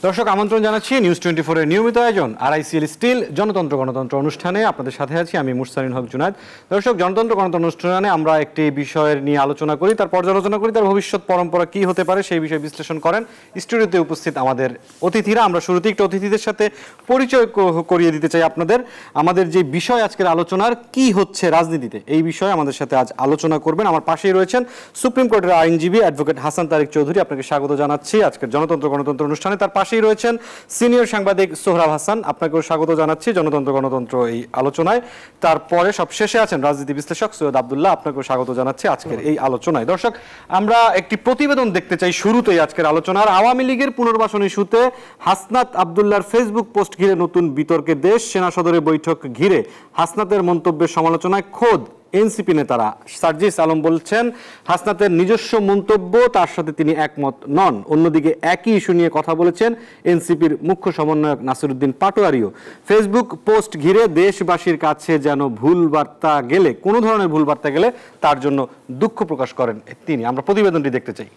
দর্শক আমন্ত্রণ জানাচ্ছি নিউজ 24 এর নিয়মিত আয়োজন আরআইসিএল স্টিল জনতন্ত্র গণতন্ত্র অনুষ্ঠানে আপনাদের সাথে আছি আমি মুরসালিন হক জুনায়েদ। দর্শক জনতন্ত্র গণতন্ত্র অনুষ্ঠানে আমরা একটি বিষয়ের নিয়ে আলোচনা করি, তার পর্যালোচনা করি, তার ভবিষ্যৎ পরম্পরা কি হতে পারে সেই বিষয়ে বিশ্লেষণ করেন স্টুডিওতে উপস্থিত আমাদের অতিথিরা। আমরা শুরুতে একটু অতিথিদের সাথে পরিচয় করিয়ে দিতে চাই আপনাদের। আমাদের যে বিষয় আজকের আলোচনার কি হচ্ছে রাজনীতিতে, এই বিষয়ে আমাদের সাথে আজ আলোচনা করবেন। আমার পাশেই রয়েছেন সুপ্রিম কোর্টের আইনজীবী অ্যাডভোকেট হাসান তারিক চৌধুরী, আপনাকে স্বাগত জানাচ্ছি আজকের জনতন্ত্র গণতন্ত্র অনুষ্ঠানে। তার পাশেই রয়েছেন সিনিয়র সাংবাদিক সোহরাব হাসান, আপনাকেও স্বাগত জানাচ্ছি জনতন্ত্র গণতন্ত্র এই আলোচনায়। তারপরে সবশেষে আছেন রাজনীতি বিশ্লেষক সৈয়দ আব্দুল্লাহ, আপনাকেও স্বাগত জানাচ্ছি আজকের এই আলোচনায়। দর্শক আমরা একটি প্রতিবেদন দেখতে চাই শুরুতেই আজকের আলোচনার। আওয়ামী লীগের পুনর্বাসন ইস্যুতে হাসনাত আব্দুল্লাহর ফেসবুক পোস্ট ঘিরে নতুন বিতর্কে দেশ। সেনা সদরে বৈঠক ঘিরে হাসনাতের মন্তব্যের সমালোচনায় খোদ এনসিপি নেতারা। সার্জিস আলম বলছেন হাসনাতের নিজস্ব মন্তব্য, তার সাথে তিনি একমত নন। অন্যদিকে একই ইস্যু নিয়ে কথা বলেছেন এনসিপির মুখ্য সমন্বয়ক নাসিরউদ্দিন পাটোয়ারিও। ফেসবুক পোস্ট ঘিরে দেশবাসীর কাছে যেন ভুল বার্তা গেলে, কোনো ধরনের ভুল বার্তা গেলে তার জন্য দুঃখ প্রকাশ করেন তিনি। আমরা প্রতিবেদনটি দেখতে চাই।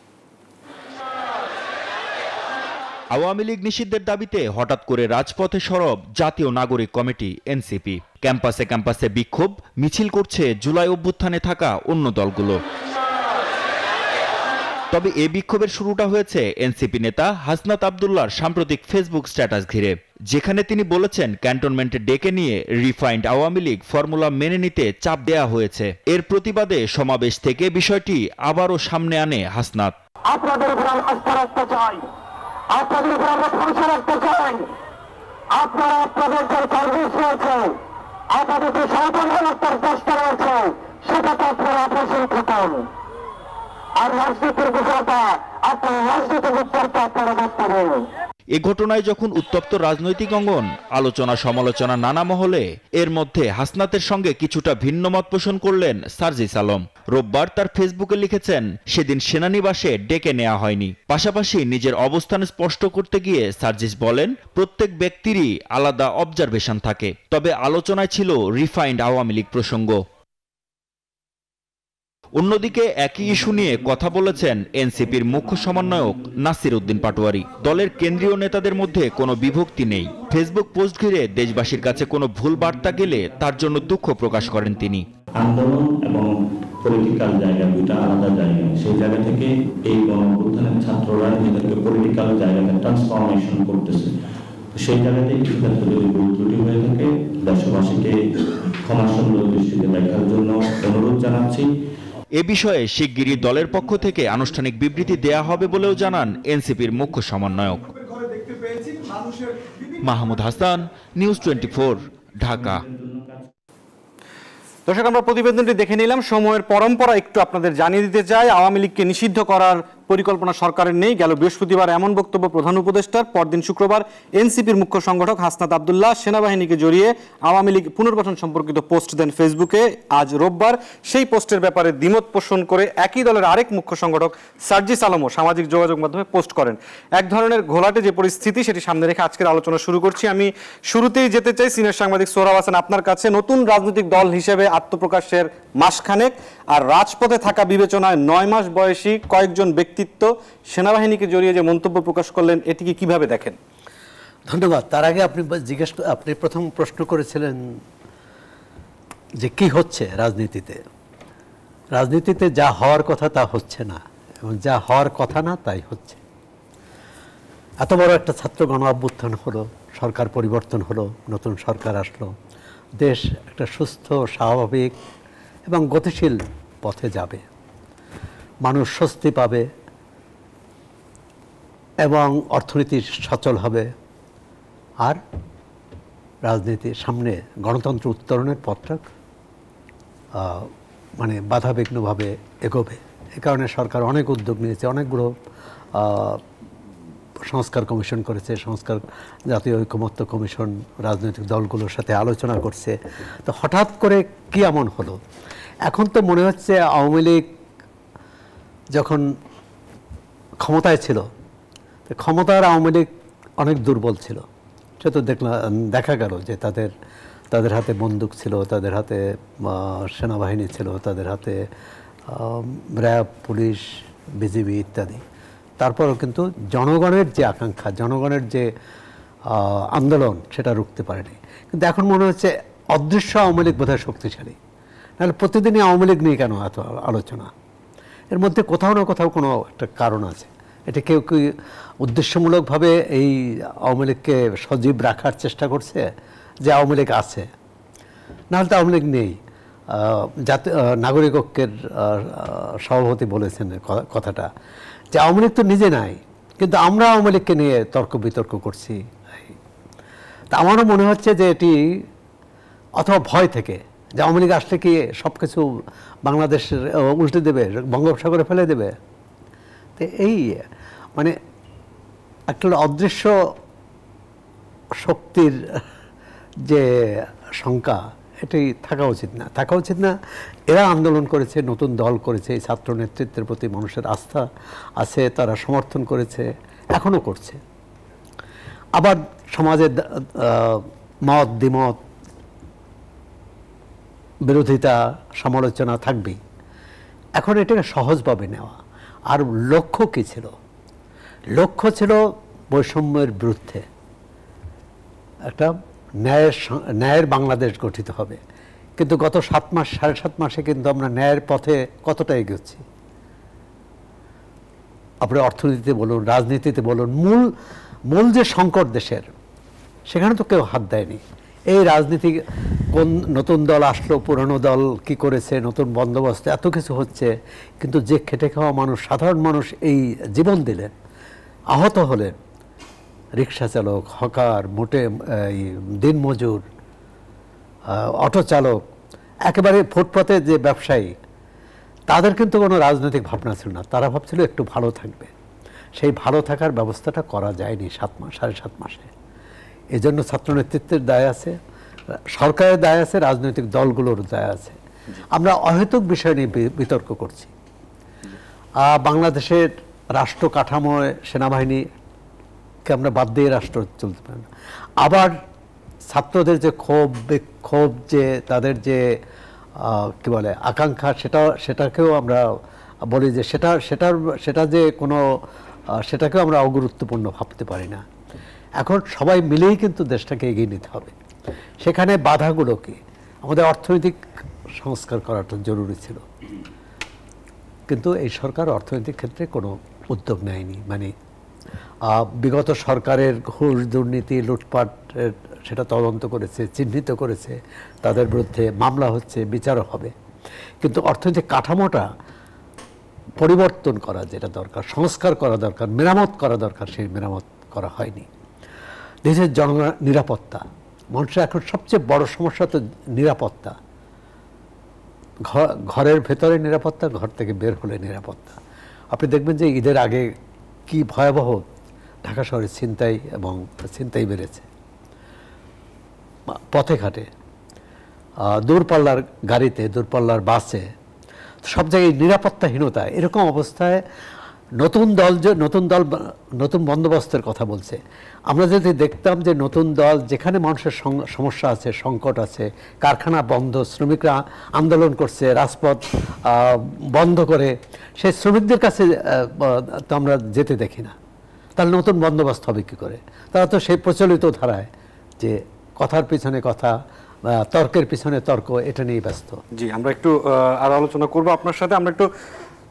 আওয়ামী লীগ নিষিদ্ধের দাবিতে হঠাৎ করে রাজপথে সরব জাতীয় নাগরিক কমিটি এনসিপি। ক্যাম্পাসে ক্যাম্পাসে বিক্ষোভ মিছিল করছে জুলাই অভ্যুত্থানে থাকা অন্য দলগুলো। তবে এই বিক্ষোভের শুরুটা হয়েছে এনসিপি নেতা হাসনাত আব্দুল্লাহর সাম্প্রতিক ফেসবুক স্ট্যাটাস ঘিরে, যেখানে তিনি বলেছেন ক্যান্টনমেন্টে ডেকে নিয়ে রিফাইন্ড আওয়ামী লীগ ফর্মুলা মেনে নিতে চাপ দেয়া হয়েছে। এর প্রতিবাদে সমাবেশ থেকে বিষয়টি আবারও সামনে আনে হাসনাত। আপনাদের উপর আস্থা রাখতে চাই, আপনাদের উপর আমরা ভরসা রাখতে চাই। আপনারা আপনাদের যে সার্ভিস রয়েছে, আপনাদের যে সহযোগিতার চেষ্টা রয়েছে, সেটাতে আপনারা অপসর থাকুন। আর রাজনীতির বিষয়টা আপনারা রাজনীতির উত্তরটা আপনারা দেখতে হবে। এ ঘটনায় যখন উত্তপ্ত রাজনৈতিক অঙ্গন, আলোচনা সমালোচনা নানা মহলে, এর মধ্যে হাসনাতের সঙ্গে কিছুটা ভিন্ন মত পোষণ করলেন সার্জিস আলম। রোববার তার ফেসবুকে লিখেছেন সেদিন সেনানিবাসে ডেকে নেওয়া হয়নি। পাশাপাশি নিজের অবস্থান স্পষ্ট করতে গিয়ে সার্জিস বলেন প্রত্যেক ব্যক্তিরই আলাদা অবজারভেশন থাকে, তবে আলোচনায় ছিল রিফাইন্ড আওয়ামী লীগ প্রসঙ্গ। অন্যদিকে একই ইস্যু নিয়ে কথা বলেছেন এনসিপির মুখ্য সমন্বয়ক নাসিরউদ্দিন পাটোয়ারি। দলের কেন্দ্রীয় নেতাদের মধ্যে কোনো বিভক্তি নেই। ফেসবুক পোস্ট ঘিরে দেশবাসীর কাছে কোনো ভুল বার্তা গেলে তার জন্য দুঃখ প্রকাশ করেন তিনি। আন্দোলন এবং পলিটিক্যাল জায়গা দুটো আলাদা জায়গা, সেই জায়গা থেকে এই গণঅভ্যুত্থানের ছাত্ররা নিজেদেরকে পলিটিক্যাল জায়গাতে ট্রান্সফরমেশন করতেছে। সেই জায়গাতে কিছু ক্ষেত্রে যদি ভুল ত্রুটি হয়ে থাকে দেশবাসীকে ক্ষমাসুন্দর দৃষ্টিতে দেখার জন্য অনুরোধ জানাচ্ছি। এ বিষয়ে শিগগিরই দলের পক্ষ থেকে আনুষ্ঠানিক বিবৃতি দেয়া হবে বলেও জানান এনসিপির মুখ্য সমন্বয়ক। মাহমুদ হাসান, নিউজ 24, ঢাকা। দর্শক আমরা প্রতিবেদনটি দেখে নিলাম। সময়ের পরম্পরা একটু আপনাদের জানিয়ে দিতে চাই, আওয়ামী লীগকে নিষিদ্ধ করার পরিকল্পনা সরকারের নেই। গেল বৃহস্পতিবার এমন বক্তব্য প্রধান উপদেষ্টার। পরদিন শুক্রবার এনসিপির মুখ্য সংগঠক হাসনাত আব্দুল্লাহ সেনাবাহিনীকে জড়িয়ে আওয়ামী লীগ পুনর্গঠন সম্পর্কিত পোস্ট দেন ফেসবুকে। আজ রোববার সেই পোস্টের ব্যাপারে দ্বিমত পোষণ করে একই দলের আরেক মুখ্য সংগঠক সার্জিস আলমও সামাজিক যোগাযোগ মাধ্যমে পোস্ট করেন। এক ধরনের ঘোলাটে যে পরিস্থিতি সেটি সামনে রেখে আজকের আলোচনা শুরু করছি। আমি শুরুতেই যেতে চাই সিনিয়র সাংবাদিক সোহরাব হাসান আপনার কাছে। নতুন রাজনৈতিক দল হিসেবে আত্মপ্রকাশের মাসখানেক আর রাজপথে থাকা বিবেচনায় 9 মাস বয়সী কয়েকজন ব্যক্তিত্ব সেনাবাহিনীকে জড়িয়ে যে মন্তব্য প্রকাশ করলেন, এটিকে কিভাবে দেখেন? ধন্যবাদ। তার আগে আপনি প্রথম প্রশ্ন করেছিলেন যে কি হচ্ছে রাজনীতিতে। রাজনীতিতে যা হওয়ার কথা তা হচ্ছে না, এবং যা হওয়ার কথা না তাই হচ্ছে। এত বড় একটা ছাত্র গণ অভ্যুত্থান হলো, সরকার পরিবর্তন হলো, নতুন সরকার আসলো, দেশ একটা সুস্থ স্বাভাবিক এবং গতিশীল পথে যাবে, মানুষ স্বস্তি পাবে এবং অর্থনীতি সচল হবে, আর রাজনীতির সামনে গণতন্ত্র উত্তরণের পথটা মানে বাধাবিঘ্নভাবে এগোবে। এ কারণে সরকার অনেক উদ্যোগ নিয়েছে, অনেকগুলো সংস্কার কমিশন করেছে, জাতীয় ঐকমত্য কমিশন রাজনৈতিক দলগুলোর সাথে আলোচনা করছে। তো হঠাৎ করে কি এমন হলো? এখন তো মনে হচ্ছে আওয়ামী লীগ যখন ক্ষমতায় ছিল, ক্ষমতার আওয়ামী লীগ অনেক দুর্বল ছিল। সে তো দেখা গেল যে তাদের হাতে বন্দুক ছিল, তাদের হাতে সেনাবাহিনী ছিল, তাদের হাতে র্যাব, পুলিশ, বিজিবি ইত্যাদি। তারপরেও কিন্তু জনগণের যে আকাঙ্ক্ষা, জনগণের যে আন্দোলন, সেটা রুখতে পারেনি। কিন্তু এখন মনে হচ্ছে অদৃশ্য আওয়ামী লীগ বোধহয় শক্তিশালী। নাহলে প্রতিদিনই আওয়ামী লীগ নিয়ে কেন এত আলোচনা? এর মধ্যে কোথাও না কোথাও কোনো একটা কারণ আছে। এটা কেউ কি উদ্দেশ্যমূলকভাবে এই আওয়ামী লীগকে সজীব রাখার চেষ্টা করছে, যে আওয়ামী লীগ আছে? নাহলে তো আওয়ামী লীগ নেই। নাগরিক ঐক্যের সভাপতি বলেছেন কথাটা, যে আওয়ামী লীগ তো নিজে নাই, কিন্তু আমরা আওয়ামী লীগকে নিয়ে তর্ক বিতর্ক করছি। তা আমারও মনে হচ্ছে যে এটি অথবা ভয় থেকে, যে আওয়ামী লীগ আসলে কি সব কিছু বাংলাদেশের উল্টে দেবে, বঙ্গোপসাগরে ফেলে দেবে। তো এই মানে একটা অদৃশ্য শক্তির যে শঙ্কা, এটাই থাকা উচিত না। এরা আন্দোলন করেছে, নতুন দল করেছে, এই ছাত্র নেতৃত্বের প্রতি মানুষের আস্থা আছে, তারা সমর্থন করেছে, এখনও করছে। আবার সমাজের মত দ্বিমত, বিরোধিতা, সমালোচনা থাকবেই। এখন এটাকে সহজভাবে নেওয়া। আর লক্ষ্য কী ছিল? লক্ষ্য ছিল বৈষম্যের বিরুদ্ধে একটা ন্যায়ের বাংলাদেশ গঠিত হবে। কিন্তু গত 7 মাস, 7.5 মাসে কিন্তু আমরা ন্যায়ের পথে কতটা এগোচ্ছি? আপনি অর্থনীতিতে বলুন, রাজনীতিতে বলুন, মূল যে সংকট দেশের, সেখানে তো কেউ হাত দেয়নি। এই রাজনীতি, কোন নতুন দল আসলো, পুরনো দল কি করেছে, নতুন বন্দোবস্ত, এত কিছু হচ্ছে, কিন্তু যে খেটে খাওয়া মানুষ, সাধারণ মানুষ এই জীবন দিলেন, আহত হলেন, রিক্সা চালক, হকার, দিনমজুর, অটো চালক, একেবারে ফুটপাতে যে ব্যবসায়ী, তাদের কিন্তু কোনো রাজনৈতিক ভাবনা ছিল না। তারা ভাবছিল একটু ভালো থাকবে। সেই ভালো থাকার ব্যবস্থাটা করা যায়নি 7.5 মাসে। এই জন্য ছাত্র নেতৃত্বের দায় আছে, সরকারের দায় আছে, রাজনৈতিক দলগুলোর দায় আছে। আমরা অহেতুক বিষয় নিয়ে বিতর্ক করছি। বাংলাদেশের রাষ্ট্র কাঠামোয় সেনাবাহিনীকে আমরা বাদ দিয়ে রাষ্ট্র চলতে পারি না। আবার ছাত্রদের যে ক্ষোভ, যে তাদের যে কি বলে আকাঙ্ক্ষা, সেটাকেও আমরা বলি যে সেটা যে কোনো সেটাকেও আমরা অগুরুত্বপূর্ণ ভাবতে পারি না। এখন সবাই মিলেই কিন্তু দেশটাকে এগিয়ে নিতে হবে। সেখানে বাধাগুলো কি? আমাদের অর্থনৈতিক সংস্কার করাটা জরুরি ছিল, কিন্তু এই সরকার অর্থনৈতিক ক্ষেত্রে কোনো উদ্যোগ নেয়নি। মানে বিগত সরকারের ঘুষ, দুর্নীতি, লুটপাট, সেটা তদন্ত করেছে, চিহ্নিত করেছে, তাদের বিরুদ্ধে মামলা হচ্ছে, বিচারও হবে। কিন্তু অর্থনৈতিক কাঠামোটা পরিবর্তন করা যেটা দরকার, সংস্কার করা দরকার, মেরামত করা দরকার, সেই মেরামত করা হয়নি। দেশের নিরাপত্তা, মানুষের এখন সবচেয়ে বড় সমস্যা তো নিরাপত্তা। ঘরের ভেতরে নিরাপত্তা, ঘর থেকে বের হলে নিরাপত্তা। আপনি দেখবেন যে ঈদের আগে কি ভয়াবহ ঢাকা শহরে ছিনতাই বেড়েছে, পথে ঘাটে, দূরপাল্লার গাড়িতে, দূরপাল্লার বাসে, সব জায়গায় নিরাপত্তাহীনতা। এরকম অবস্থায় নতুন বন্দোবস্তের কথা বলছে। আমরা যদি দেখতাম যে নতুন দল, যেখানে মানুষের সমস্যা আছে, সংকট আছে, কারখানা বন্ধ, শ্রমিকরা আন্দোলন করছে, রাজপথ বন্ধ করে, সেই শ্রমিকদের কাছে তো আমরা যেতে দেখি না। তাহলে নতুন বন্দোবস্ত হবে কী করে? তারা তো সেই প্রচলিত ধারায় যে কথার পিছনে কথা, তর্কের পিছনে তর্ক, এটা নিয়েই ব্যস্ত। জি, আমরা একটু আরো আলোচনা করবো আপনার সাথে। আমরা একটু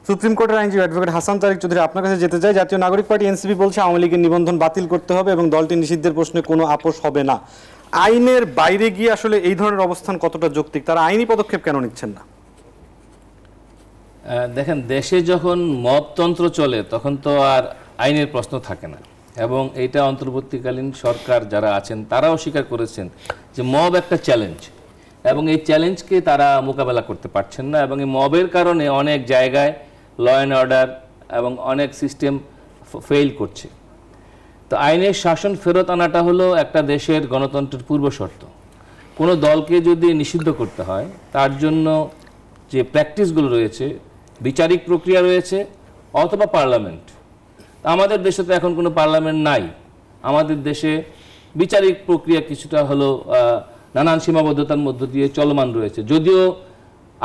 সুপ্রিম কোর্টের আইনজীবী অ্যাডভোকেট হাসান তারিক চৌধুরী আপনার কাছে যেতে চাই। জাতীয় নাগরিক পার্টি এনসিপি বলছে আওয়ামী লীগের নিবন্ধন বাতিল করতে হবে এবং দলটি নিষিদ্ধের প্রশ্নে কোনো আপোষ হবে না। আইনের বাইরে গিয়ে আসলে এই ধরনের অবস্থান কতটা যৌক্তিক? তারা আইনি পদক্ষেপ কেন নিচ্ছেন না? দেখেন, দেশে যখন মবতন্ত্র চলে তখন তো আর আইনের প্রশ্ন থাকে না, এবং এইটা অন্তর্বর্তীকালীন সরকার যারা আছেন তারাও স্বীকার করেছেন যে মব একটা চ্যালেঞ্জ, এবং এই চ্যালেঞ্জকে তারা মোকাবেলা করতে পারছেন না, এবং এই মবের কারণে অনেক জায়গায় ল অ্যান্ড অর্ডার এবং অনেক সিস্টেম ফেল করছে। তো আইনের শাসন ফেরত আনাটা হলো একটা দেশের গণতন্ত্রের পূর্বশর্ত। কোনো দলকে যদি নিষিদ্ধ করতে হয়, তার জন্য যে প্র্যাকটিসগুলো রয়েছে, বিচারিক প্রক্রিয়া রয়েছে, অথবা পার্লামেন্ট। আমাদের দেশে তো এখন কোনো পার্লামেন্ট নাই। আমাদের দেশে বিচারিক প্রক্রিয়া কিছুটা হলো নানান সীমাবদ্ধতার মধ্য দিয়ে চলমান রয়েছে। যদিও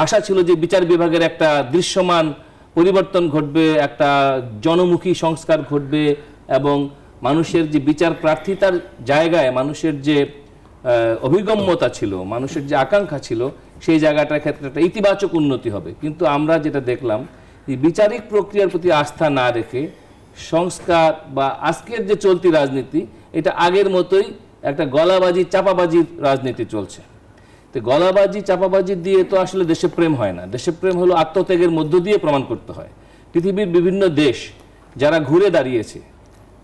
আশা ছিল যে বিচার বিভাগের একটা দৃশ্যমান পরিবর্তন ঘটবে, একটা জনমুখী সংস্কার ঘটবে এবং মানুষের যে বিচার প্রার্থিতার জায়গায় মানুষের যে অভিগম্যতা ছিল, মানুষের যে আকাঙ্ক্ষা ছিল, সেই জায়গাটার ক্ষেত্রে একটা ইতিবাচক উন্নতি হবে। কিন্তু আমরা যেটা দেখলাম যে বিচারিক প্রক্রিয়ার প্রতি আস্থা না রেখে সংস্কার বা আজকের যে চলতি রাজনীতি, এটা আগের মতোই একটা গলাবাজি চাপাবাজির রাজনীতি চলছে। তো গলাবাজি চাপাবাজি দিয়ে তো আসলে দেশপ্রেম হয় না। দেশপ্রেম হলো আত্মত্যাগের মধ্য দিয়ে প্রমাণ করতে হয়। পৃথিবীর বিভিন্ন দেশ যারা ঘুরে দাঁড়িয়েছে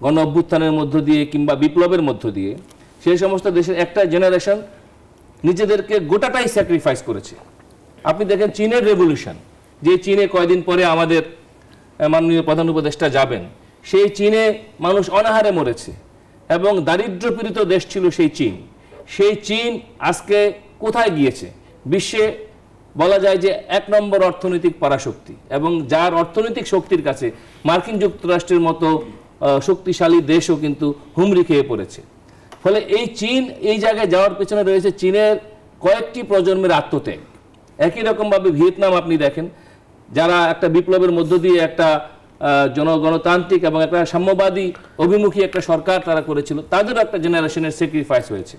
গণ অভ্যুত্থানের মধ্য দিয়ে কিংবা বিপ্লবের মধ্য দিয়ে, সেই সমস্ত দেশের একটা জেনারেশন নিজেদেরকে গোটাটাই স্যাক্রিফাইস করেছে। আপনি দেখেন চীনের রেভলিউশন, যে চীনে কয়দিন পরে আমাদের মাননীয় প্রধান উপদেষ্টা যাবেন, সেই চীনে মানুষ অনাহারে মরেছে এবং দারিদ্র্যপীড়িত দেশ ছিল সেই চীন। সেই চীন আজকে কোথায় গিয়েছে? বিশ্বে বলা যায় যে 1 নম্বর অর্থনৈতিক পরাশক্তি, এবং যার অর্থনৈতিক শক্তির কাছে মার্কিন যুক্তরাষ্ট্রের মতো শক্তিশালী দেশও কিন্তু হুমড়ি খেয়ে পড়েছে। ফলে এই চীন এই জায়গায় যাওয়ার পেছনে রয়েছে চীনের কয়েকটি প্রজন্মের আত্মত্যাগ। একই রকমভাবে ভিয়েতনাম আপনি দেখেন, যারা একটা বিপ্লবের মধ্য দিয়ে একটা গণতান্ত্রিক এবং একটা সাম্যবাদী অভিমুখী একটা সরকার তারা করেছিল, তাদেরও একটা জেনারেশনের স্যাক্রিফাইস হয়েছে।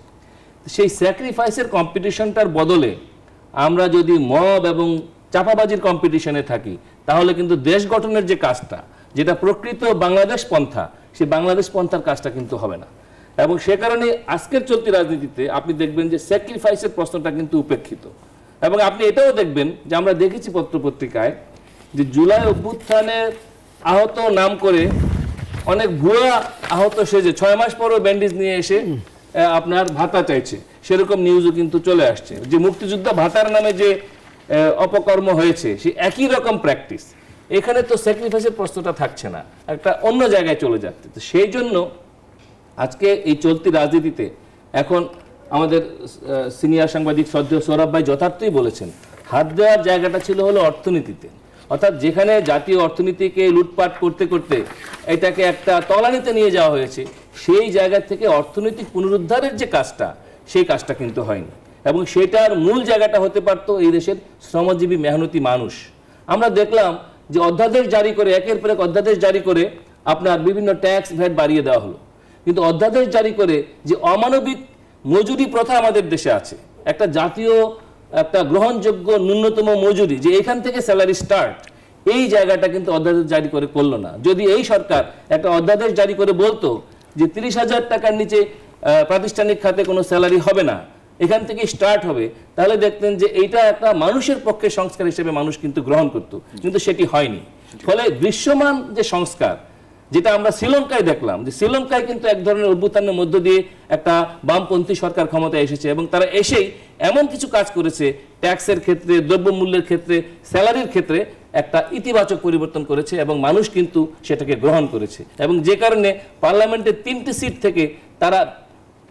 সেই স্যাক্রিফাইসের কম্পিটিশনটার বদলে আমরা যদি মব এবং চাপাবাজির কম্পিটিশনে থাকি, তাহলে কিন্তু দেশ গঠনের যে কাজটা, যেটা প্রকৃত বাংলাদেশ পন্থা, সেই বাংলাদেশ পন্থার কাজটা কিন্তু হবে না। এবং সে কারণে আজকের চলতি রাজনীতিতে আপনি দেখবেন যে স্যাক্রিফাইসের প্রশ্নটা কিন্তু উপেক্ষিত। এবং আপনি এটাও দেখবেন যে আমরা দেখেছি পত্রপত্রিকায় যে জুলাই অভ্যুত্থানের আহত নাম করে অনেক ভুয়া আহত সেজে 6 মাস পরও ব্যান্ডেজ নিয়ে এসে আপনার ভাতা চাইছে, সেরকম নিউজও কিন্তু চলে আসছে। যে মুক্তিযোদ্ধা ভাতার নামে যে অপকর্ম হয়েছে, সে একই রকম প্র্যাকটিস। এখানে তো স্যাক্রিফাইসের প্রশ্নটা থাকছে না, একটা অন্য জায়গায় চলে যাচ্ছে। তো সেই জন্য আজকে এই চলতি রাজনীতিতে এখন আমাদের সিনিয়র সাংবাদিক শ্রদ্ধেয় সৌরভ ভাই যথার্থই বলেছেন, হাত দেওয়ার জায়গাটা ছিল হলো অর্থনীতিতে। অর্থাৎ যেখানে জাতীয় অর্থনীতিকে লুটপাট করতে করতে এটাকে একটা তলানিতে নিয়ে যাওয়া হয়েছে, সেই জায়গা থেকে অর্থনৈতিক পুনরুদ্ধারের যে কাজটা, সেই কাজটা কিন্তু হয়নি। এবং সেটার মূল জায়গাটা হতে পারত এই দেশের শ্রমজীবী মেহনতি মানুষ। আমরা দেখলাম যে অধ্যাদেশ জারি করে, একের পর এক অধ্যাদেশ জারি করে আপনার বিভিন্ন ট্যাক্স ভ্যাট বাড়িয়ে দেওয়া হলো। কিন্তু অধ্যাদেশ জারি করে যে অমানবিক মজুরি প্রথা আমাদের দেশে আছে, একটা জাতীয় একটা গ্রহণযোগ্য ন্যূনতম মজুরি, যে এখান থেকে স্যালারি স্টার্ট, এই জায়গাটা কিন্তু অধ্যাদেশ জারি করে করলো না। যদি এই সরকার একটা অধ্যাদেশ জারি করে বলতো যে 30,000 টাকার নিচে প্রাতিষ্ঠানিক খাতে কোনো স্যালারি হবে না, এখান থেকে স্টার্ট হবে, তাহলে দেখতেন যে এইটা একটা মানুষের পক্ষে সংস্কার হিসেবে মানুষ কিন্তু গ্রহণ করত। কিন্তু সেটি হয়নি। ফলে দৃশ্যমান যে সংস্কার, যেটা আমরা শ্রীলঙ্কায় দেখলাম, যে শ্রীলঙ্কায় কিন্তু এক ধরনের অভ্যুত্থানের মধ্য দিয়ে একটা বামপন্থী সরকার ক্ষমতায় এসেছে, এবং তারা এসেই এমন কিছু কাজ করেছে, ট্যাক্সের ক্ষেত্রে, দ্রব্যমূল্যের ক্ষেত্রে, স্যালারির ক্ষেত্রে একটা ইতিবাচক পরিবর্তন করেছে, এবং মানুষ কিন্তু সেটাকে গ্রহণ করেছে। এবং যে কারণে পার্লামেন্টের 3টি সিট থেকে তারা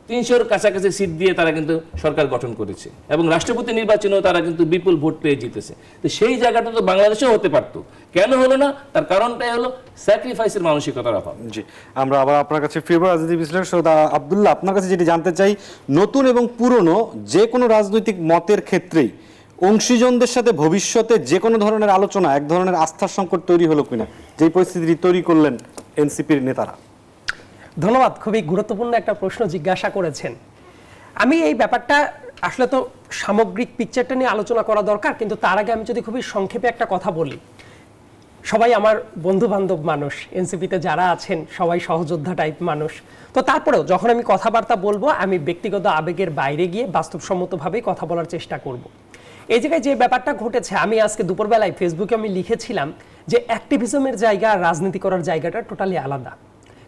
300-র কাছাকাছি সিট দিয়ে তারা কিন্তু সরকার গঠন করেছে, এবং রাষ্ট্রপতি নির্বাচনেও তারা কিন্তু বিপুল ভোট পেয়ে জিতেছে। তো সেই জায়গাটা তো বাংলাদেশেও হতে পারতো, কেন হলো না? তার কারণটাই হলো স্যাক্রিফাইসের মানসিকতার অভাব। জি, আমরা আবার আপনার কাছে ফিরবো। রাজনীতি বিশ্লেষক আব্দুল্লাহ, আপনার কাছে যেটি জানতে চাই, নতুন এবং পুরনো যে কোনো রাজনৈতিক মতের ক্ষেত্রেই অংশীজনদের সাথে ভবিষ্যতে যে কোনো ধরনের আলোচনা এক ধরনের আস্থার সংকট তৈরি হলো কিনা, যেই পরিস্থিতি তৈরি করলেন এনসিপির নেতারা? ধন্যবাদ, খুবই গুরুত্বপূর্ণ একটা প্রশ্ন জিজ্ঞাসা করেছেন। আমি এই ব্যাপারটা আসলে তো সামগ্রিক পিকচারটা নিয়ে আলোচনা করা দরকার, কিন্তু তার আগে আমি যদি খুবই সংক্ষেপে একটা কথা বলি। সবাই আমার বন্ধু বান্ধব মানুষ, এনসিপিতে যারা আছেন সবাই সহযোদ্ধা টাইপ মানুষ। তো তারপরেও যখন আমি কথাবার্তা বলবো, আমি ব্যক্তিগত আবেগের বাইরে গিয়ে বাস্তবসম্মতভাবেই কথা বলার চেষ্টা করব। এই জায়গায় যে ব্যাপারটা ঘটেছে, আমি আজকে দুপুরবেলায় ফেসবুকে আমি লিখেছিলাম যে অ্যাক্টিভিজমের জায়গা আর রাজনীতি করার জায়গাটা টোটালি আলাদা।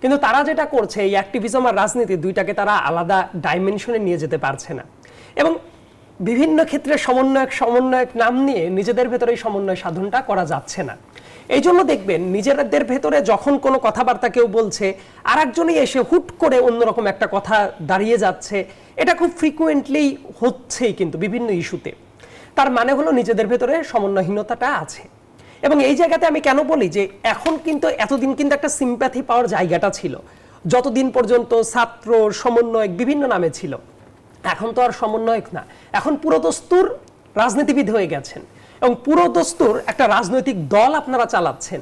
কিন্তু তারা যেটা করছে, এই অ্যাক্টিভিজম আর রাজনীতি দুইটাকে তারা আলাদা ডাইমেনশনে নিয়ে যেতে পারছে না, এবং বিভিন্ন ক্ষেত্রে সমন্বয়ক নাম নিয়ে নিজেদের ভেতরে এই সমন্বয় সাধনটা করা যাচ্ছে না। এই জন্য দেখবেন নিজেদের ভেতরে যখন কোনো কথাবার্তা কেউ বলছে, আর একজনই এসে হুট করে অন্যরকম একটা কথা দাঁড়িয়ে যাচ্ছে, এটা খুব ফ্রিকুয়েন্টলি হচ্ছেই কিন্তু বিভিন্ন ইস্যুতে। তার মানে হলো নিজেদের ভেতরে সমন্বয়হীনতাটা আছে। এবং এই জায়গাতে আমি কেন বলি যে এখন কিন্তু এতদিন কিন্তু একটা সিম্প্যাথি পাওয়ার জায়গাটা ছিল, যতদিন পর্যন্ত ছাত্র সমন্বয়ক বিভিন্ন নামে ছিল। এখন তো আর সমন্বয়ক না, এখন পুরোদস্তুর রাজনীতিবিদ হয়ে গেছেন। এবং পুরো দস্তুর একটা রাজনৈতিক দল আপনারা চালাচ্ছেন।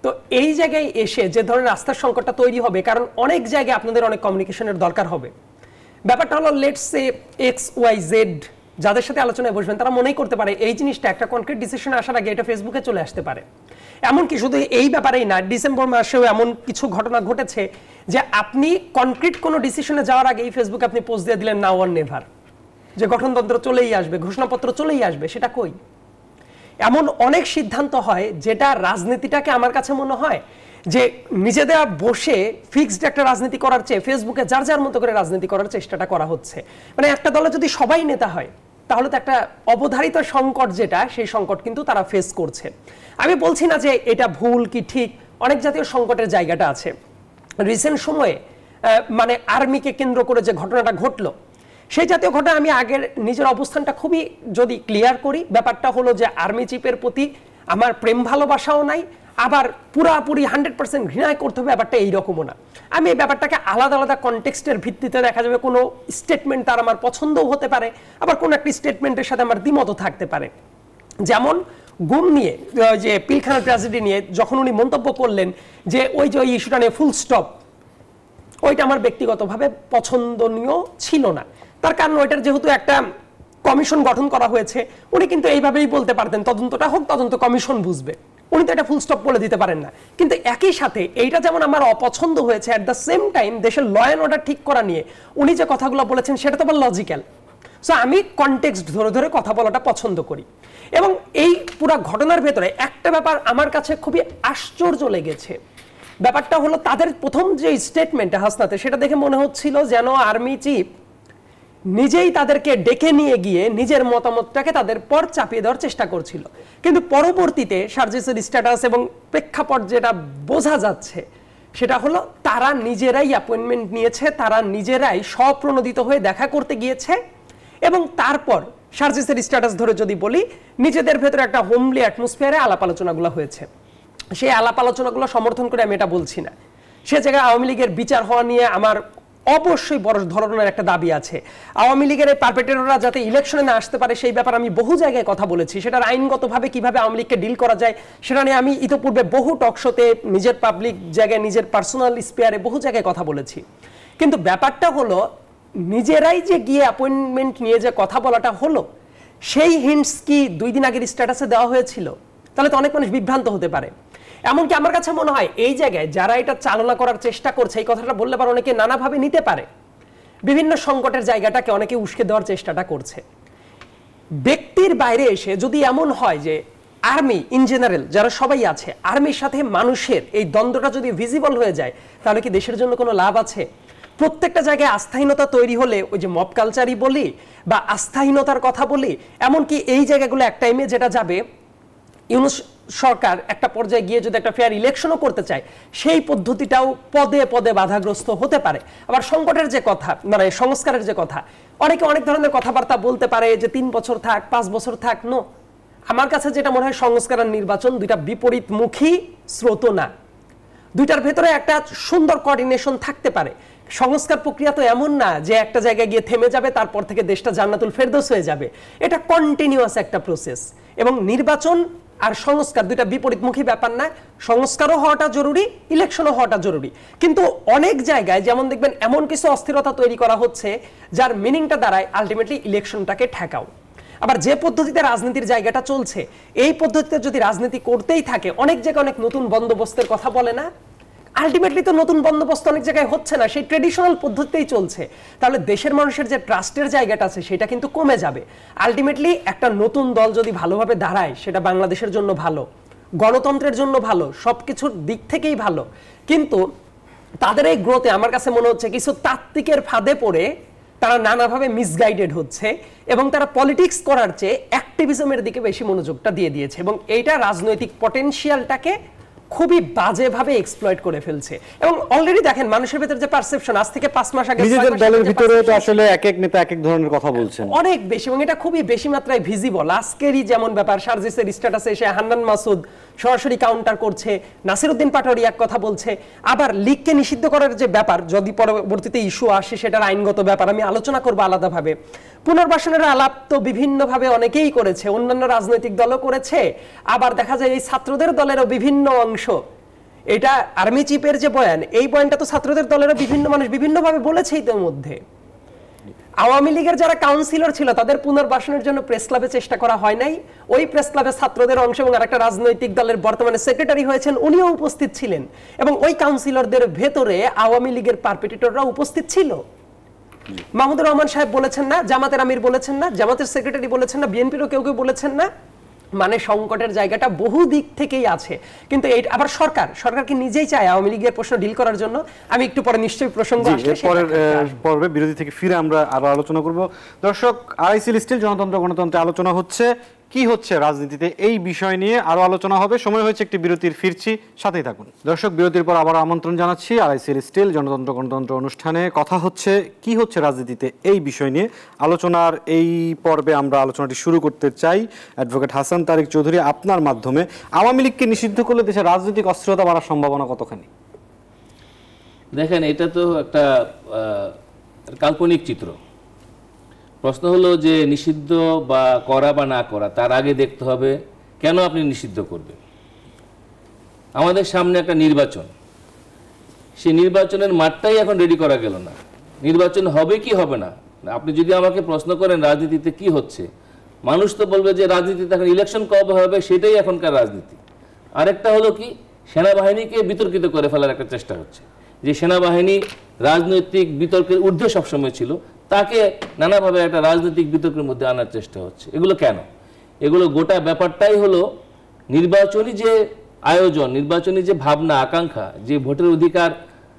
তো এই জায়গায় এসে যে ধরনের আস্থার সংকটটা তৈরি হবে, কারণ অনেক জায়গায় আপনাদের অনেক কমিউনিকেশনের দরকার হবে। ব্যাপারটা হলো লেটস সে XYZ যাদের সাথে আলোচনায় বসবেন তারা মনেই করতে পারে এই জিনিসটা একটা কনক্রিট ডিসিশনে আসার আগে এটা ফেসবুকে চলে আসতে পারে। এমনকি শুধু এই ব্যাপারেই না, ডিসেম্বর মাসেও এমন কিছু ঘটনা ঘটেছে যে আপনি কনক্রিট কোনো ডিসিশনে যাওয়ার আগেই ফেসবুকে আপনি পোস্ট দিয়ে দিলেন নাও অর নেভার, যে গঠনতন্ত্র চলেই আসবে, ঘোষণাপত্র চলেই আসবে, সেটা কই? এমন অনেক সিদ্ধান্ত হয় যেটা রাজনীতিটাকে আমার কাছে মনে হয় যে নিজেদের বসে ফিক্সড একটা রাজনীতি করার চেয়ে ফেসবুকে যার যার মতো করে রাজনীতি করার চেষ্টাটা করা হচ্ছে। মানে একটা দলে যদি সবাই নেতা হয় তাহলে তো একটা অবধারিত সংকট, যেটা সেই সংকট কিন্তু তারা ফেস করছে। আমি বলছি না যে এটা ভুল কি ঠিক, অনেক জাতীয় সংকটের জায়গাটা আছে। রিসেন্ট সময়ে মানে আর্মিকে কেন্দ্র করে যে ঘটনাটা ঘটলো, সেই জাতীয় ঘটনা আমি আগের নিজের অবস্থানটা খুবই যদি ক্লিয়ার করি, ব্যাপারটা হলো যে আর্মি চিফের প্রতি আমার প্রেম ভালোবাসাও নাই, আবার পুরাপুরি 100% ঘৃণায় করতে হবে ব্যাপারটা এইরকমও না। আমি এই ব্যাপারটাকে আলাদা আলাদা কনটেক্সটের ভিত্তিতে দেখা যাবে কোনো স্টেটমেন্ট তার আমার পছন্দও হতে পারে, আবার কোনো একটি স্টেটমেন্টের সাথে আমার দ্বিমতও থাকতে পারে। যেমন গুম নিয়ে, যে পিলখানা ট্র্যাজেডি নিয়ে যখন উনি মন্তব্য করলেন যে ওই যে ওই ইস্যুটা নিয়ে ফুল স্টপ, ওইটা আমার ব্যক্তিগতভাবে পছন্দনীয় ছিল না। তার কারণ ওইটার যেহেতু একটা কমিশন গঠন করা হয়েছে, উনি কিন্তু এইভাবেই বলতে পারতেন তদন্তটা হোক, তদন্ত কমিশন বুঝবে, উনি তো এটা ফুল স্টপ বলে দিতে পারেন না। কিন্তু একই সাথে এইটা যেমন আমার অপছন্দ হয়েছে, অ্যাট দ্য সেম টাইম দেশের ল অ্যান্ড অর্ডার ঠিক করা নিয়ে উনি যে কথাগুলো বলেছেন সেটা তো আবার লজিক্যাল। সো আমি কনটেক্সট ধরে ধরে কথা বলাটা পছন্দ করি। এবং এই পুরো ঘটনার ভেতরে একটা ব্যাপার আমার কাছে খুবই আশ্চর্য লেগেছে। ব্যাপারটা হলো তাদের প্রথম যে স্টেটমেন্টটা হাসনাতে, সেটা দেখে মনে হচ্ছিল যেন আর্মি চিফ নিজেই তাদেরকে ডেকে নিয়ে গিয়ে নিজের মতামতটাকে তাদের পর চাপিয়ে দেওয়ার চেষ্টা করছিল। কিন্তু পরবর্তীতে সার্জিসের স্ট্যাটাস এবং প্রেক্ষাপট যেটা বোঝা যাচ্ছে সেটা হলো তারা নিজেরাই অ্যাপয়েন্টমেন্ট নিয়েছে, তারা নিজেরাই স্বপ্রণোদিত হয়ে দেখা করতে গিয়েছে। এবং তারপর সার্জিসের স্ট্যাটাস ধরে যদি বলি, নিজেদের ভেতরে একটা হোমলি অ্যাটমসফিয়ারে আলাপ আলোচনাগুলো হয়েছে। সেই আলাপ আলোচনাগুলো সমর্থন করে আমি এটা বলছি না। সে জায়গায় আওয়ামী লীগের বিচার হওয়া নিয়ে আমার অবশ্যই বড় ধরনের একটা দাবি আছে। আওয়ামী লীগের এই পারপেট্রেটররা যাতে ইলেকশনে না আসতে পারে সেই ব্যাপারে আমি বহু জায়গায় কথা বলেছি। সেটার আইনগতভাবে কিভাবে আওয়ামী লীগকে ডিল করা যায় সেটা নিয়ে আমি ইতোপূর্বে বহু টকশোতে, নিজের পাবলিক জায়গায়, নিজের পার্সোনাল স্পেয়ারে বহু জায়গায় কথা বলেছি। কিন্তু ব্যাপারটা হলো নিজেরাই যে গিয়ে অ্যাপয়েন্টমেন্ট নিয়ে যে কথা বলাটা হলো, সেই হিন্টস কি 2 দিন আগের স্ট্যাটাসে দেওয়া হয়েছিল? তাহলে তো অনেক মানুষ বিভ্রান্ত হতে পারে। এমনকি আমার কাছে মনে হয় এই জায়গায় যারা এটা চালনা করার চেষ্টা করছে, এই কথাটা বললে পারে অনেকে নানাভাবে নিতে পারে, বিভিন্ন সংকটের জায়গাটাকে অনেকে উস্কে দেওয়ার চেষ্টাটা করছে। ব্যক্তির বাইরে এসে যদি এমন হয় যে আর্মি ইন জেনারেল যারা সবাই আছে, আর্মির সাথে মানুষের এই দ্বন্দ্বটা যদি ভিজিবল হয়ে যায়, তাহলে কি দেশের জন্য কোনো লাভ আছে? প্রত্যেকটা জায়গায় আস্থাহীনতা তৈরি হলে, ওই যে মব কালচারই বলি বা আস্থাহীনতার কথা বলি, এমনকি এই জায়গাগুলো এক টাইমে যেটা যাবে, ইউনূস সরকার একটা পর্যায়ে গিয়ে যদি একটা ফেয়ার ইলেকশনও করতে চায়, সেই পদ্ধতিটাও পদে পদে বাধাগ্রস্ত হতে পারে। আবার সংকটের যে কথা, মানে সংস্কারের যে কথা, অনেকে অনেক ধরনের কথাবার্তা বলতে পারে যে 3 বছর থাক, 5 বছর থাক। নো, আমার কাছে যেটা মনে হয় সংস্কার আর নির্বাচন দুইটা বিপরীতমুখী স্রোত না, দুইটার ভেতরে একটা সুন্দর কোঅর্ডিনেশন থাকতে পারে। সংস্কার প্রক্রিয়া তো এমন না যে একটা জায়গায় গিয়ে থেমে যাবে, তারপর থেকে দেশটা জান্নাতুল ফেরদৌস হয়ে যাবে। এটা কন্টিনিউয়াস একটা প্রসেস। এবং নির্বাচন আর সংস্কার দুইটা বিপরীতমুখী ব্যাপার না। সংস্কারও হওয়াটা জরুরি, ইলেকশনও হওয়াটা জরুরি। কিন্তু অনেক জায়গায় যেমন দেখবেন এমন কিছু অস্থিরতা তৈরি করা হচ্ছে যার মিনিংটা দাঁড়ায় আলটিমেটলি ইলেকশনটাকে ঠেকাও। আবার যে পদ্ধতিতে রাজনীতির জায়গাটা চলছে, এই পদ্ধতিতে যদি রাজনীতি করতেই থাকে, অনেক জায়গায় অনেক নতুন বন্দোবস্তের কথা বলে না, আলটিমেটলি তো নতুন বন্দোবস্ত অনেক জায়গায় হচ্ছে না, সেই ট্রেডিশনাল পদ্ধতিতেই চলছে। তাহলে দেশের মানুষের যে ট্রাস্টের জায়গাটা আছে সেটা কিন্তু কমে যাবে। আলটিমেটলি একটা নতুন দল যদি ভালোভাবে দাঁড়ায়, সেটা বাংলাদেশের জন্য ভালো, গণতন্ত্রের জন্য ভালো, সবকিছুর দিক থেকেই ভালো। কিন্তু তাদের এই গ্রোথে আমার কাছে মনে হচ্ছে কিছু তাত্ত্বিকের ফাঁদে পড়ে তারা নানাভাবে মিসগাইডেড হচ্ছে এবং তারা পলিটিক্স করার চেয়ে অ্যাক্টিভিজমের দিকে বেশি মনোযোগটা দিয়ে দিয়েছে এবং এইটা রাজনৈতিক পটেনশিয়ালটাকে খুবই বাজেভাবে এক্সপ্লয়েট করে ফেলছে। এবং অলরেডি দেখেন মানুষের ভিতরে যে পারসেপশন, আজ থেকে 5 মাস আগে নিজেদের দলের ভিতরে তো আসলে এক এক নেতা এক এক ধরনের কথা বলছেন অনেক বেশি, এবং এটা খুবই বেশি মাত্রায় ভিজিবল। আজকেরই যেমন ব্যাপার, সার্জিসের স্ট্যাটাসে এসে হান্নান মাসুদ সরাসরি কাউন্টার করছে, নাসিরউদ্দিন পাটোয়ারি এক কথা বলছে, আবার লীগকে নিষিদ্ধ করার যে ব্যাপার যদি পরবর্তীতে ইস্যু আসে সেটার আইনগত ব্যাপার আমি আলোচনা করব আলাদাভাবে। পুনর্বাসনের আলাপ তো বিভিন্নভাবে অনেকেই করেছে, অন্যান্য রাজনৈতিক দলও করেছে, আবার দেখা যায় এই ছাত্রদের দলেরও বিভিন্ন অংশ, এটা আর্মি চিফের যে বয়ান, এই বয়ানটা তো ছাত্রদের দলেরও বিভিন্ন মানুষ বিভিন্নভাবে বলেছে ইতিমধ্যে। আওয়ামী লীগের যারা কাউন্সিলর ছিল তাদের পুনর্বাসনের জন্য প্রেস ক্লাবে চেষ্টা করা হয় নাই, ওই প্রেস ক্লাবে ছাত্রদের অংশ এবং আরেকটা রাজনৈতিক দলের বর্তমানে সেক্রেটারি হয়েছেন উনিও উপস্থিত ছিলেন, এবং ওই কাউন্সিলরদের ভেতরে আওয়ামী লীগের পারপিটেটররা উপস্থিত ছিল। মাহমুদুর রহমান সাহেব বলেছেন না, জামাতের আমির বলেছেন না, জামাতের সেক্রেটারি বলেছেন না, বিএনপিরও কেউ কেউ বলেছেন না, মানে সংকটের জায়গাটা বহু দিক থেকেই আছে। কিন্তু এই আবার সরকার কি নিজেই চায় আওয়ামী লীগের প্রশ্ন ডিল করার জন্য? আমি একটু পরে নিশ্চয়ই প্রসঙ্গ আসলে পর্বে বিরতি থেকে ফিরে আমরা আরো আলোচনা করব। দর্শক, আরআইসিএল স্টিল জনতন্ত্র গণতন্ত্রে আলোচনা হচ্ছে, কি হচ্ছে রাজনীতিতে এই বিষয় নিয়ে আরো আলোচনা হবে। সময় হয়েছে একটি বিরতির, ফিরছি, সাথেই থাকুন। দর্শক, বিরতির পর আবার আমন্ত্রণ জানাচ্ছি আরআইসিএল স্টিল জনতন্ত্র গণতন্ত্র অনুষ্ঠানে। কথা হচ্ছে কি হচ্ছে রাজনীতিতে এই বিষয় নিয়ে। আলোচনার এই পর্বে আমরা আলোচনাটি শুরু করতে চাই অ্যাডভোকেট হাসান তারিক চৌধুরী, আপনার মাধ্যমে। আওয়ামী লীগকে নিষিদ্ধ করলে দেশে রাজনৈতিক অস্থিরতা বাড়ার সম্ভাবনা কতখানি? দেখেন, এটা তো একটা কাল্পনিক চিত্র। প্রশ্ন হলো যে নিষিদ্ধ বা করা বা না করা, তার আগে দেখতে হবে কেন আপনি নিষিদ্ধ করবেন। আমাদের সামনে একটা নির্বাচন, সেই নির্বাচনের মাঠটাই এখন রেডি করা গেল না। নির্বাচন হবে কি হবে না, আপনি যদি আমাকে প্রশ্ন করেন রাজনীতিতে কি হচ্ছে, মানুষ তো বলবে যে রাজনীতিতে এখন ইলেকশন কবে হবে সেটাই এখনকার রাজনীতি। আরেকটা হলো কি, সেনাবাহিনীকে বিতর্কিত করে ফেলার একটা চেষ্টা হচ্ছে, যে সেনাবাহিনী রাজনৈতিক বিতর্কের ঊর্ধ্বে সবসময় ছিল, তাকে নানাভাবে একটা রাজনৈতিক বিতর্কের মধ্যে আনার চেষ্টা হচ্ছে। এগুলো কেন? এগুলো গোটা ব্যাপারটাই হলো নির্বাচনী যে আয়োজন, নির্বাচনী যে ভাবনা আকাঙ্ক্ষা, যে ভোটের অধিকার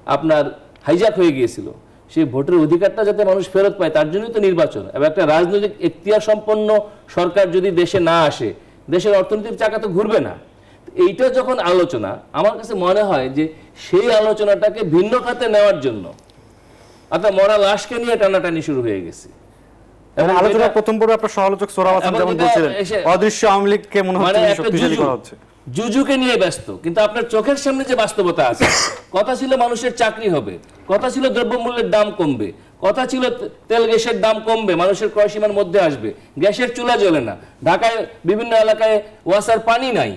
আপনার হাইজ্যাক হয়ে গিয়েছিল, সেই ভোটের অধিকারটা যাতে মানুষ ফেরত পায় তার জন্যই তো নির্বাচন। এবং একটা রাজনৈতিক এখতিয়ার সম্পন্ন সরকার যদি দেশে না আসে, দেশের অর্থনীতির চাকা তো ঘুরবে না। এইটা যখন আলোচনা, আমার কাছে মনে হয় যে সেই আলোচনাটাকে ভিন্ন খাতে নেওয়ার জন্য অর্থাৎ মরা লাশকে নিয়ে টানাটানি শুরু হয়ে গেছে। আলোচনার প্রথম পর্বে আপনার সমালোচক সোহরাব হাসান যেমন বলছিলেন, অদৃশ্য আওয়ামী লীগকে মনে হচ্ছে শক্তিশালী করা হচ্ছে, জুজুকে নিয়ে ব্যস্ত। কিন্তু আপনার চোখের সামনে যে বাস্তবতা আছে, কথা ছিল মানুষের চাকরি হবে, কথা ছিল দ্রব্যমূল্যের দাম কমবে, কথা ছিল তেল গ্যাসের দাম কমবে, মানুষের ক্রয়সীমার মধ্যে আসবে, গ্যাসের চুলা জ্বলে না, ঢাকায় বিভিন্ন এলাকায় ওয়াসার পানি নাই,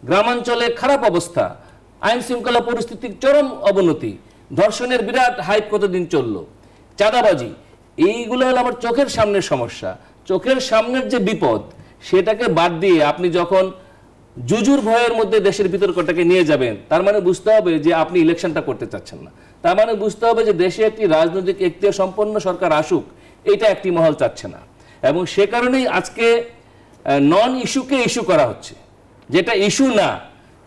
গ্রামাঞ্চলে খারাপ অবস্থা, আইন শৃঙ্খলা পরিস্থিতির চরম অবনতি, ধর্ষণের বিরাট হাইপ কতদিন চললো, চাঁদাবাজি, এইগুলো হলো আমার চোখের সামনের সমস্যা। চোখের সামনের যে বিপদ, সেটাকে বাদ দিয়ে আপনি যখন জুজুর ভয়ের মধ্যে দেশের বিতর্কটাকে নিয়ে যাবেন, তার মানে বুঝতে হবে যে আপনি ইলেকশনটা করতে চাচ্ছেন না। তার মানে বুঝতে হবে যে দেশে একটি রাজনৈতিক এখতিয়ার সম্পন্ন সরকার আসুক, এটা একটি মহল চাচ্ছে না। এবং সে কারণেই আজকে নন ইস্যুকে ইস্যু করা হচ্ছে, যেটা ইস্যু না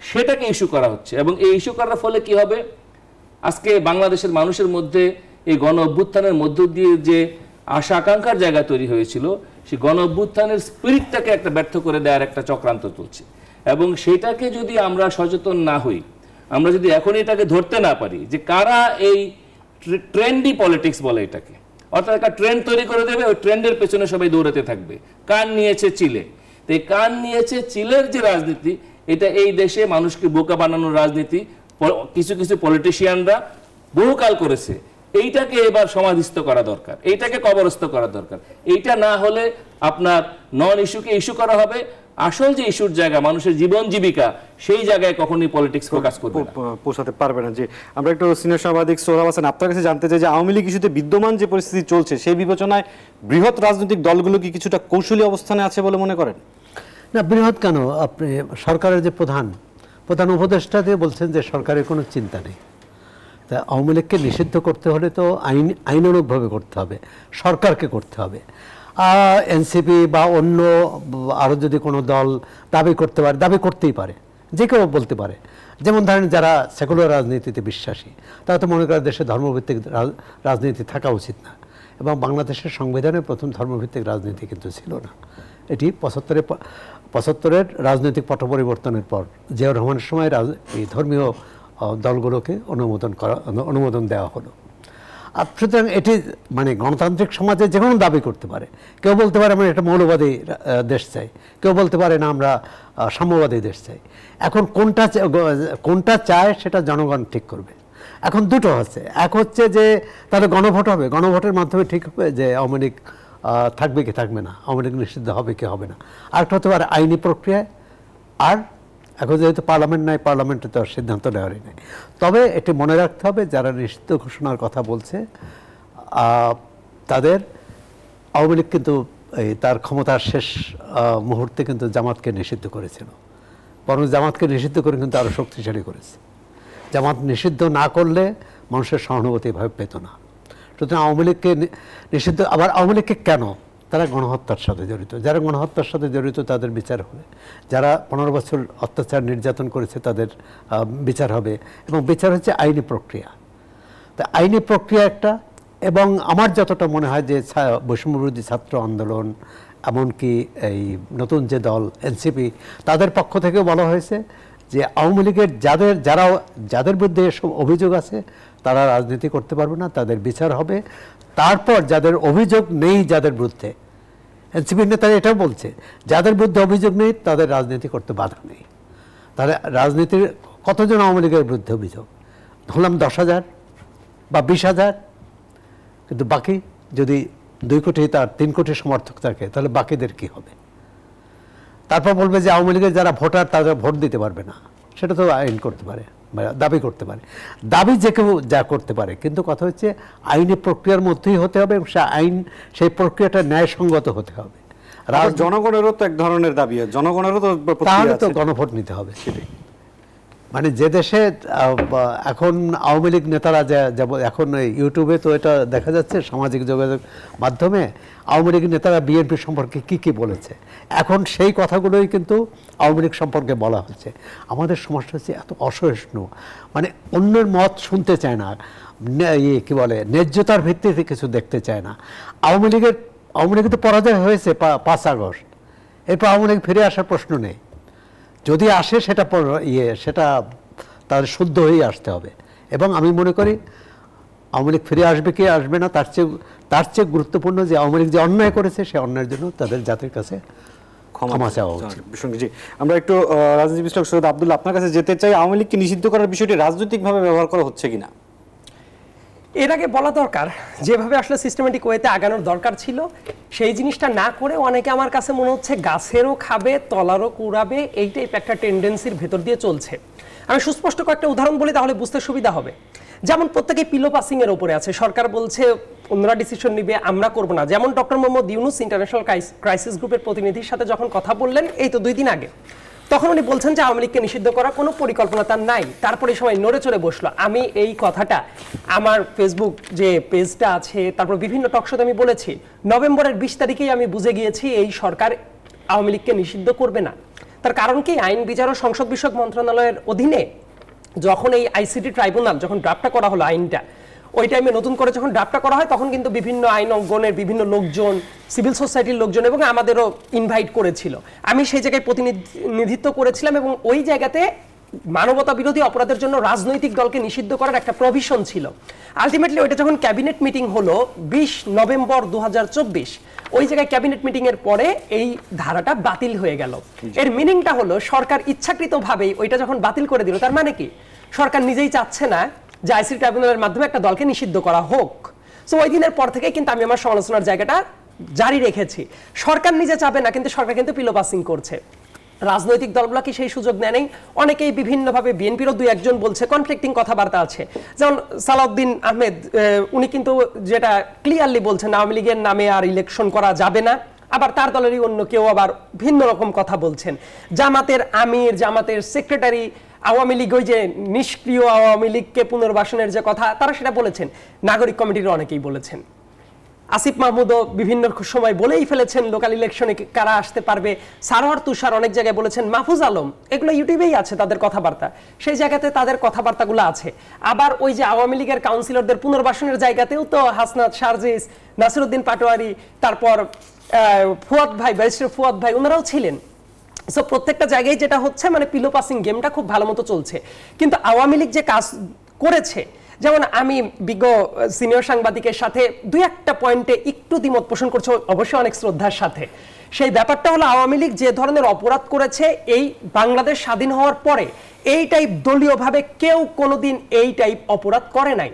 সেটাকে ইস্যু করা হচ্ছে। এবং এই ইস্যু করার ফলে কি হবে, আজকে বাংলাদেশের মানুষের মধ্যে এই গণ অভ্যুত্থানের মধ্য দিয়ে যে আশা আকাঙ্ক্ষার জায়গা তৈরি হয়েছিল, সেই গণ অভ্যুত্থানের স্পিরিটটাকে একটা ব্যর্থ করে দেওয়ার একটা চক্রান্ত চলছে। এবং সেটাকে যদি আমরা সচেতন না হই, আমরা যদি এখন এটাকে ধরতে না পারি যে কারা এই ট্রেন্ডি পলিটিক্স বলে এটাকে, অর্থাৎ একটা ট্রেন্ড তৈরি করে দেবে, ওই ট্রেন্ডের পেছনে সবাই দৌড়াতে থাকবে। কান নিয়েছে চিলে, তো এই কান নিয়েছে চিলের যে রাজনীতি, এটা এই দেশে মানুষকে বোকা বানানোর রাজনীতি কিছু কিছু পলিটিশিয়ানরা বহুকাল করেছে। এইটাকে এবার সমাধিস্থ করা দরকার, এইটাকে কবরস্থ করা দরকার। এইটা না হলে আপনার নন ইস্যুকে ইস্যু করা হবে, আসল যে ইস্যুর জায়গা মানুষের জীবন জীবিকা, সেই জায়গায় কখনোই পলিটিক্স ফোকাস করবে না, পৌঁছাতে পারবে না। যে আমরা একটু সিনিয়র সাংবাদিক সোহরাব হাসান, আপনার কাছে জানতে চাই যে আওয়ামী লীগ ইস্যুতে বিদ্যমান যে পরিস্থিতি চলছে, সেই বিবেচনায় বৃহৎ রাজনৈতিক দলগুলো কি কিছুটা কৌশলী অবস্থানে আছে বলে মনে করেন? না, বৃহৎ কেন, আপনি সরকারের যে প্রধান উপদেষ্টা দিয়ে বলছেন যে সরকারের কোনো চিন্তা নেই। তা আওয়ামী লীগকে নিষিদ্ধ করতে হলে তো আইনানুগভাবে করতে হবে, সরকারকে করতে হবে। এনসিপি বা অন্য আরও যদি কোনো দল দাবি করতে পারে, দাবি করতেই পারে, যে কেউ বলতে পারে। যেমন ধরেন যারা সেকুলার রাজনীতিতে বিশ্বাসী, তারা তো মনে করে দেশে ধর্মভিত্তিক রাজনীতি থাকা উচিত না। এবং বাংলাদেশের সংবিধানে প্রথম ধর্মভিত্তিক রাজনীতি কিন্তু ছিল না। এটি ৭৫-এর রাজনৈতিক পট পরিবর্তনের পর জিয়াউর রহমানের সময় এই ধর্মীয় দলগুলোকে অনুমোদন দেওয়া হলো। সুতরাং এটি মানে গণতান্ত্রিক সমাজে যে কোনো দাবি করতে পারে। কেউ বলতে পারে আমরা একটা মৌলবাদী দেশ চাই, কেউ বলতে পারে না আমরা সাম্যবাদী দেশ চাই। এখন কোনটা চায় সেটা জনগণ ঠিক করবে। এখন দুটো আছে, এক হচ্ছে যে তাহলে গণভোট হবে, গণভোটের মাধ্যমে ঠিক হবে যে আওয়ামী লীগ থাকবে কি থাকবে না, আওয়ামী লীগ নিষিদ্ধ হবে কি হবে না। আরেকটা হতে পারে আইনি প্রক্রিয়ায়। আর এখন যেহেতু পার্লামেন্ট নাই, পার্লামেন্টে তো সিদ্ধান্ত নেওয়ারই নেই। তবে এটি মনে রাখতে হবে যারা নিষিদ্ধ ঘোষণার কথা বলছে তাদের আওয়ামী লীগ কিন্তু এই তার ক্ষমতার শেষ মুহূর্তে কিন্তু জামাতকে নিষিদ্ধ করেছিল, বরং জামাতকে নিষিদ্ধ করে কিন্তু আরও শক্তিশালী করেছে। জামাত নিষিদ্ধ না করলে মানুষের সহানুভূতি এভাবে পেত না। সুতরাং আওয়ামী লীগকে নিষিদ্ধ, আবার আওয়ামী লীগকে কেন, তারা গণহত্যার সাথে জড়িত, যারা গণহত্যার সাথে জড়িত তাদের বিচার হবে, যারা 15 বছর অত্যাচার নির্যাতন করেছে তাদের বিচার হবে, এবং বিচার হচ্ছে আইনি প্রক্রিয়া। তা আইনি প্রক্রিয়া একটা, এবং আমার যতটা মনে হয় যে বৈষম্যবিরোধী ছাত্র আন্দোলন এমনকি এই নতুন যে দল এনসিপি তাদের পক্ষ থেকে বলা হয়েছে যে আওয়ামী লীগের যাদের বিরুদ্ধে এসব অভিযোগ আছে তারা রাজনীতি করতে পারবে না, তাদের বিচার হবে। তারপর যাদের অভিযোগ নেই, যাদের বিরুদ্ধে, এনসিপির নেতারা এটাও বলছে যাদের বিরুদ্ধে অভিযোগ নেই তাদের রাজনীতি করতে বাধা নেই। তাহলে রাজনীতির কতজন আওয়ামী লীগের বিরুদ্ধে অভিযোগ ধরলাম 10,000 বা 20,000, কিন্তু বাকি যদি 2 কোটি তার 3 কোটি সমর্থক থাকে তাহলে বাকিদের কি হবে? তারপর বলবে যে আওয়ামী লীগের যারা ভোটার তারা ভোট দিতে পারবে না, সেটা তো আইন করতে পারে, দাবি করতে পারে, দাবি যে কেউ যা করতে পারে, কিন্তু কথা হচ্ছে আইনি প্রক্রিয়ার মধ্যেই হতে হবে এবং সেই প্রক্রিয়াটা ন্যায়সঙ্গত হতে হবে। জনগণেরও তো এক ধরনের দাবি, জনগণেরও তো তাহলে তো গণভোট নিতে হবে। সেটাই মানে যে দেশে এখন আওয়ামী লীগ নেতারা এখন ইউটিউবে তো এটা দেখা যাচ্ছে, সামাজিক যোগাযোগ মাধ্যমে আওয়ামী লীগ নেতারা বিএনপি সম্পর্কে কি বলেছে, এখন সেই কথাগুলোই কিন্তু আওয়ামী লীগ সম্পর্কে বলা হচ্ছে। আমাদের সমস্যা হচ্ছে এত অসহিষ্ণু, মানে অন্যের মত শুনতে চায় না, কি বলে ন্যায্যতার ভিত্তিতে কিছু দেখতে চায় না। আওয়ামী লীগের তো পরাজয় হয়েছে 5 আগস্ট, এরপর আওয়ামী লীগ ফিরে আসার প্রশ্ন নেই। যদি আসে সেটা তাদের শুদ্ধ হয়েই আসতে হবে। এবং আমি মনে করি আওয়ামী লীগ ফিরে আসবে কি আসবে না তার চেয়ে গুরুত্বপূর্ণ যে আওয়ামী লীগ যে অন্যায় করেছে সে অন্যায়ের জন্য তাদের জাতির কাছে ক্ষমা চাওয়া উচিত। জি, আমরা একটু রাজনীতি বিশ্লেষক সৈয়দ আব্দুল্লাহ আপনার কাছে যেতে চাই। আওয়ামী লীগকে নিষিদ্ধ করার বিষয়টি রাজনৈতিকভাবে ব্যবহার করা হচ্ছে কিনা? এর আগে বলা দরকার, যেভাবে আসলে সিস্টেমেটিক ওয়েতে আগানোর দরকার ছিল সেই জিনিসটা না করে অনেকে আমার কাছে মনে হচ্ছে গাছেরও খাবে তলারও কুড়াবে, এই টাইপ একটা টেন্ডেন্সির ভেতর দিয়ে চলছে। আমি সুস্পষ্ট কয়েকটা উদাহরণ বলি তাহলে বুঝতে সুবিধা হবে। যেমন প্রত্যেকে পিলো পাসিং এর উপরে আছে, সরকার বলছে অন্যরা ডিসিশন নিবে, আমরা করব না। যেমন doctor Mohammad Yunus international crisis গ্রুপের প্রতিনিধির সাথে যখন কথা বললেন এই তো 2 দিন আগে, তখন উনি বলছেন যে আওয়ামী লীগকে নিষিদ্ধ করার কোনো পরিকল্পনা তার নাই। তারপরে সবাই নড়ে চড়ে বসলো। আমি এই কথাটা আমার ফেসবুক যে পেজটা আছে, তারপর বিভিন্ন টকশোতে আমি বলেছি, নভেম্বরের 20 তারিখেই আমি বুঝে গিয়েছি এই সরকার আওয়ামী লীগকে নিষিদ্ধ করবে না। তার কারণ কি, আইন বিচার ও সংসদ বিষয়ক মন্ত্রণালয়ের অধীনে যখন এই আইসিটি ট্রাইব্যুনাল যখন ড্রাফটটা করা হলো আইনটা, ওই টাইমে নতুন করে যখন ড্রাফটটা করা হয় তখন কিন্তু বিভিন্ন আইন অঙ্গনের বিভিন্ন লোকজন, সিভিল সোসাইটির লোকজন এবং আমাদেরও ইনভাইট করেছিল। আমি সেই জায়গায় প্রতিনিধিত্ব করেছিলাম এবং ওই জায়গাতে মানবতা বিরোধী অপরাধের জন্য রাজনৈতিক দলকে নিষিদ্ধ করার একটা প্রভিশন ছিল। আলটিমেটলি ওইটা যখন ক্যাবিনেট মিটিং হলো 20 নভেম্বর 2024, ওই জায়গায় ক্যাবিনেট মিটিং এর পরে এই ধারাটা বাতিল হয়ে গেল। এর মিনিংটা হলো সরকার ইচ্ছাকৃতভাবেই ওইটা যখন বাতিল করে দিল, তার মানে কি সরকার নিজেই চাচ্ছে না যে আইসিটি ট্রাইব্যুনালের মাধ্যমে একটা দলকে নিষিদ্ধ করা হোক। সো ওই দিনের পর থেকে কিন্তু আমি আমার সমালোচনার জায়গাটা জারি রেখেছি। সরকার নিজে চাবে না, কিন্তু সরকার কিন্তু পিলো পাসিং করছে। রাজনৈতিক দলগুলো কি সেই সুযোগ নেয়? অনেকেই বিভিন্নভাবে, বিএনপিরও 2-1 জন বলছে, কনফ্লিক্টিং কথাবার্তা আছে। যেমন সালাউদ্দিন আহমেদ, উনি কিন্তু যেটা ক্লিয়ারলি বলছেন আওয়ামী লীগের নামে আর ইলেকশন করা যাবে না। আবার তার দলেরই অন্য কেউ আবার ভিন্ন রকম কথা বলছেন। জামাতের আমির, জামাতের সেক্রেটারি, আওয়ামী লীগ ওই যে নিষ্ক্রিয় আওয়ামী লীগকে পুনর্বাসনের যে কথা তারা সেটা বলেছেন। নাগরিক কমিটির অনেকেই বলেছেন। আসিফ মাহমুদও বিভিন্ন সময় বলেই ফেলেছেন লোকাল ইলেকশনে কারা আসতে পারবে। সারোয়ার তুষার অনেক জায়গায় বলেছেন। মাহফুজ আলম, এগুলো ইউটিউবেই আছে তাদের কথাবার্তা, সেই জায়গাতে তাদের কথাবার্তাগুলো আছে। আবার ওই যে আওয়ামী লীগের কাউন্সিলরদের পুনর্বাসনের জায়গাতেও তো হাসনাত, শারজিস, নাসিরউদ্দিন পাটোয়ারি, তারপর ফুয়াদ ভাই, ব্যারিস্টার ফুয়াদ ভাই, ওনারাও ছিলেন। সো প্রত্যেকটা জায়গায় যেটা হচ্ছে মানে পিলো পাসিং গেমটা খুব ভালো মতো চলছে। কিন্তু আওয়ামী লীগ যে কাজ করেছে, যেমন আমি বিজ্ঞ সিনিয়র সাংবাদিকের সাথে দুই একটা পয়েন্টে একটু দ্বিমত পোষণ করছে, অবশ্যই অনেক শ্রদ্ধার সাথে। সেই ব্যাপারটা হলো আওয়ামী লীগ যে ধরনের অপরাধ করেছে এই বাংলাদেশ স্বাধীন হওয়ার পরে এই টাইপ দলীয়ভাবে কেউ কোনোদিন এই টাইপ অপরাধ করে নাই।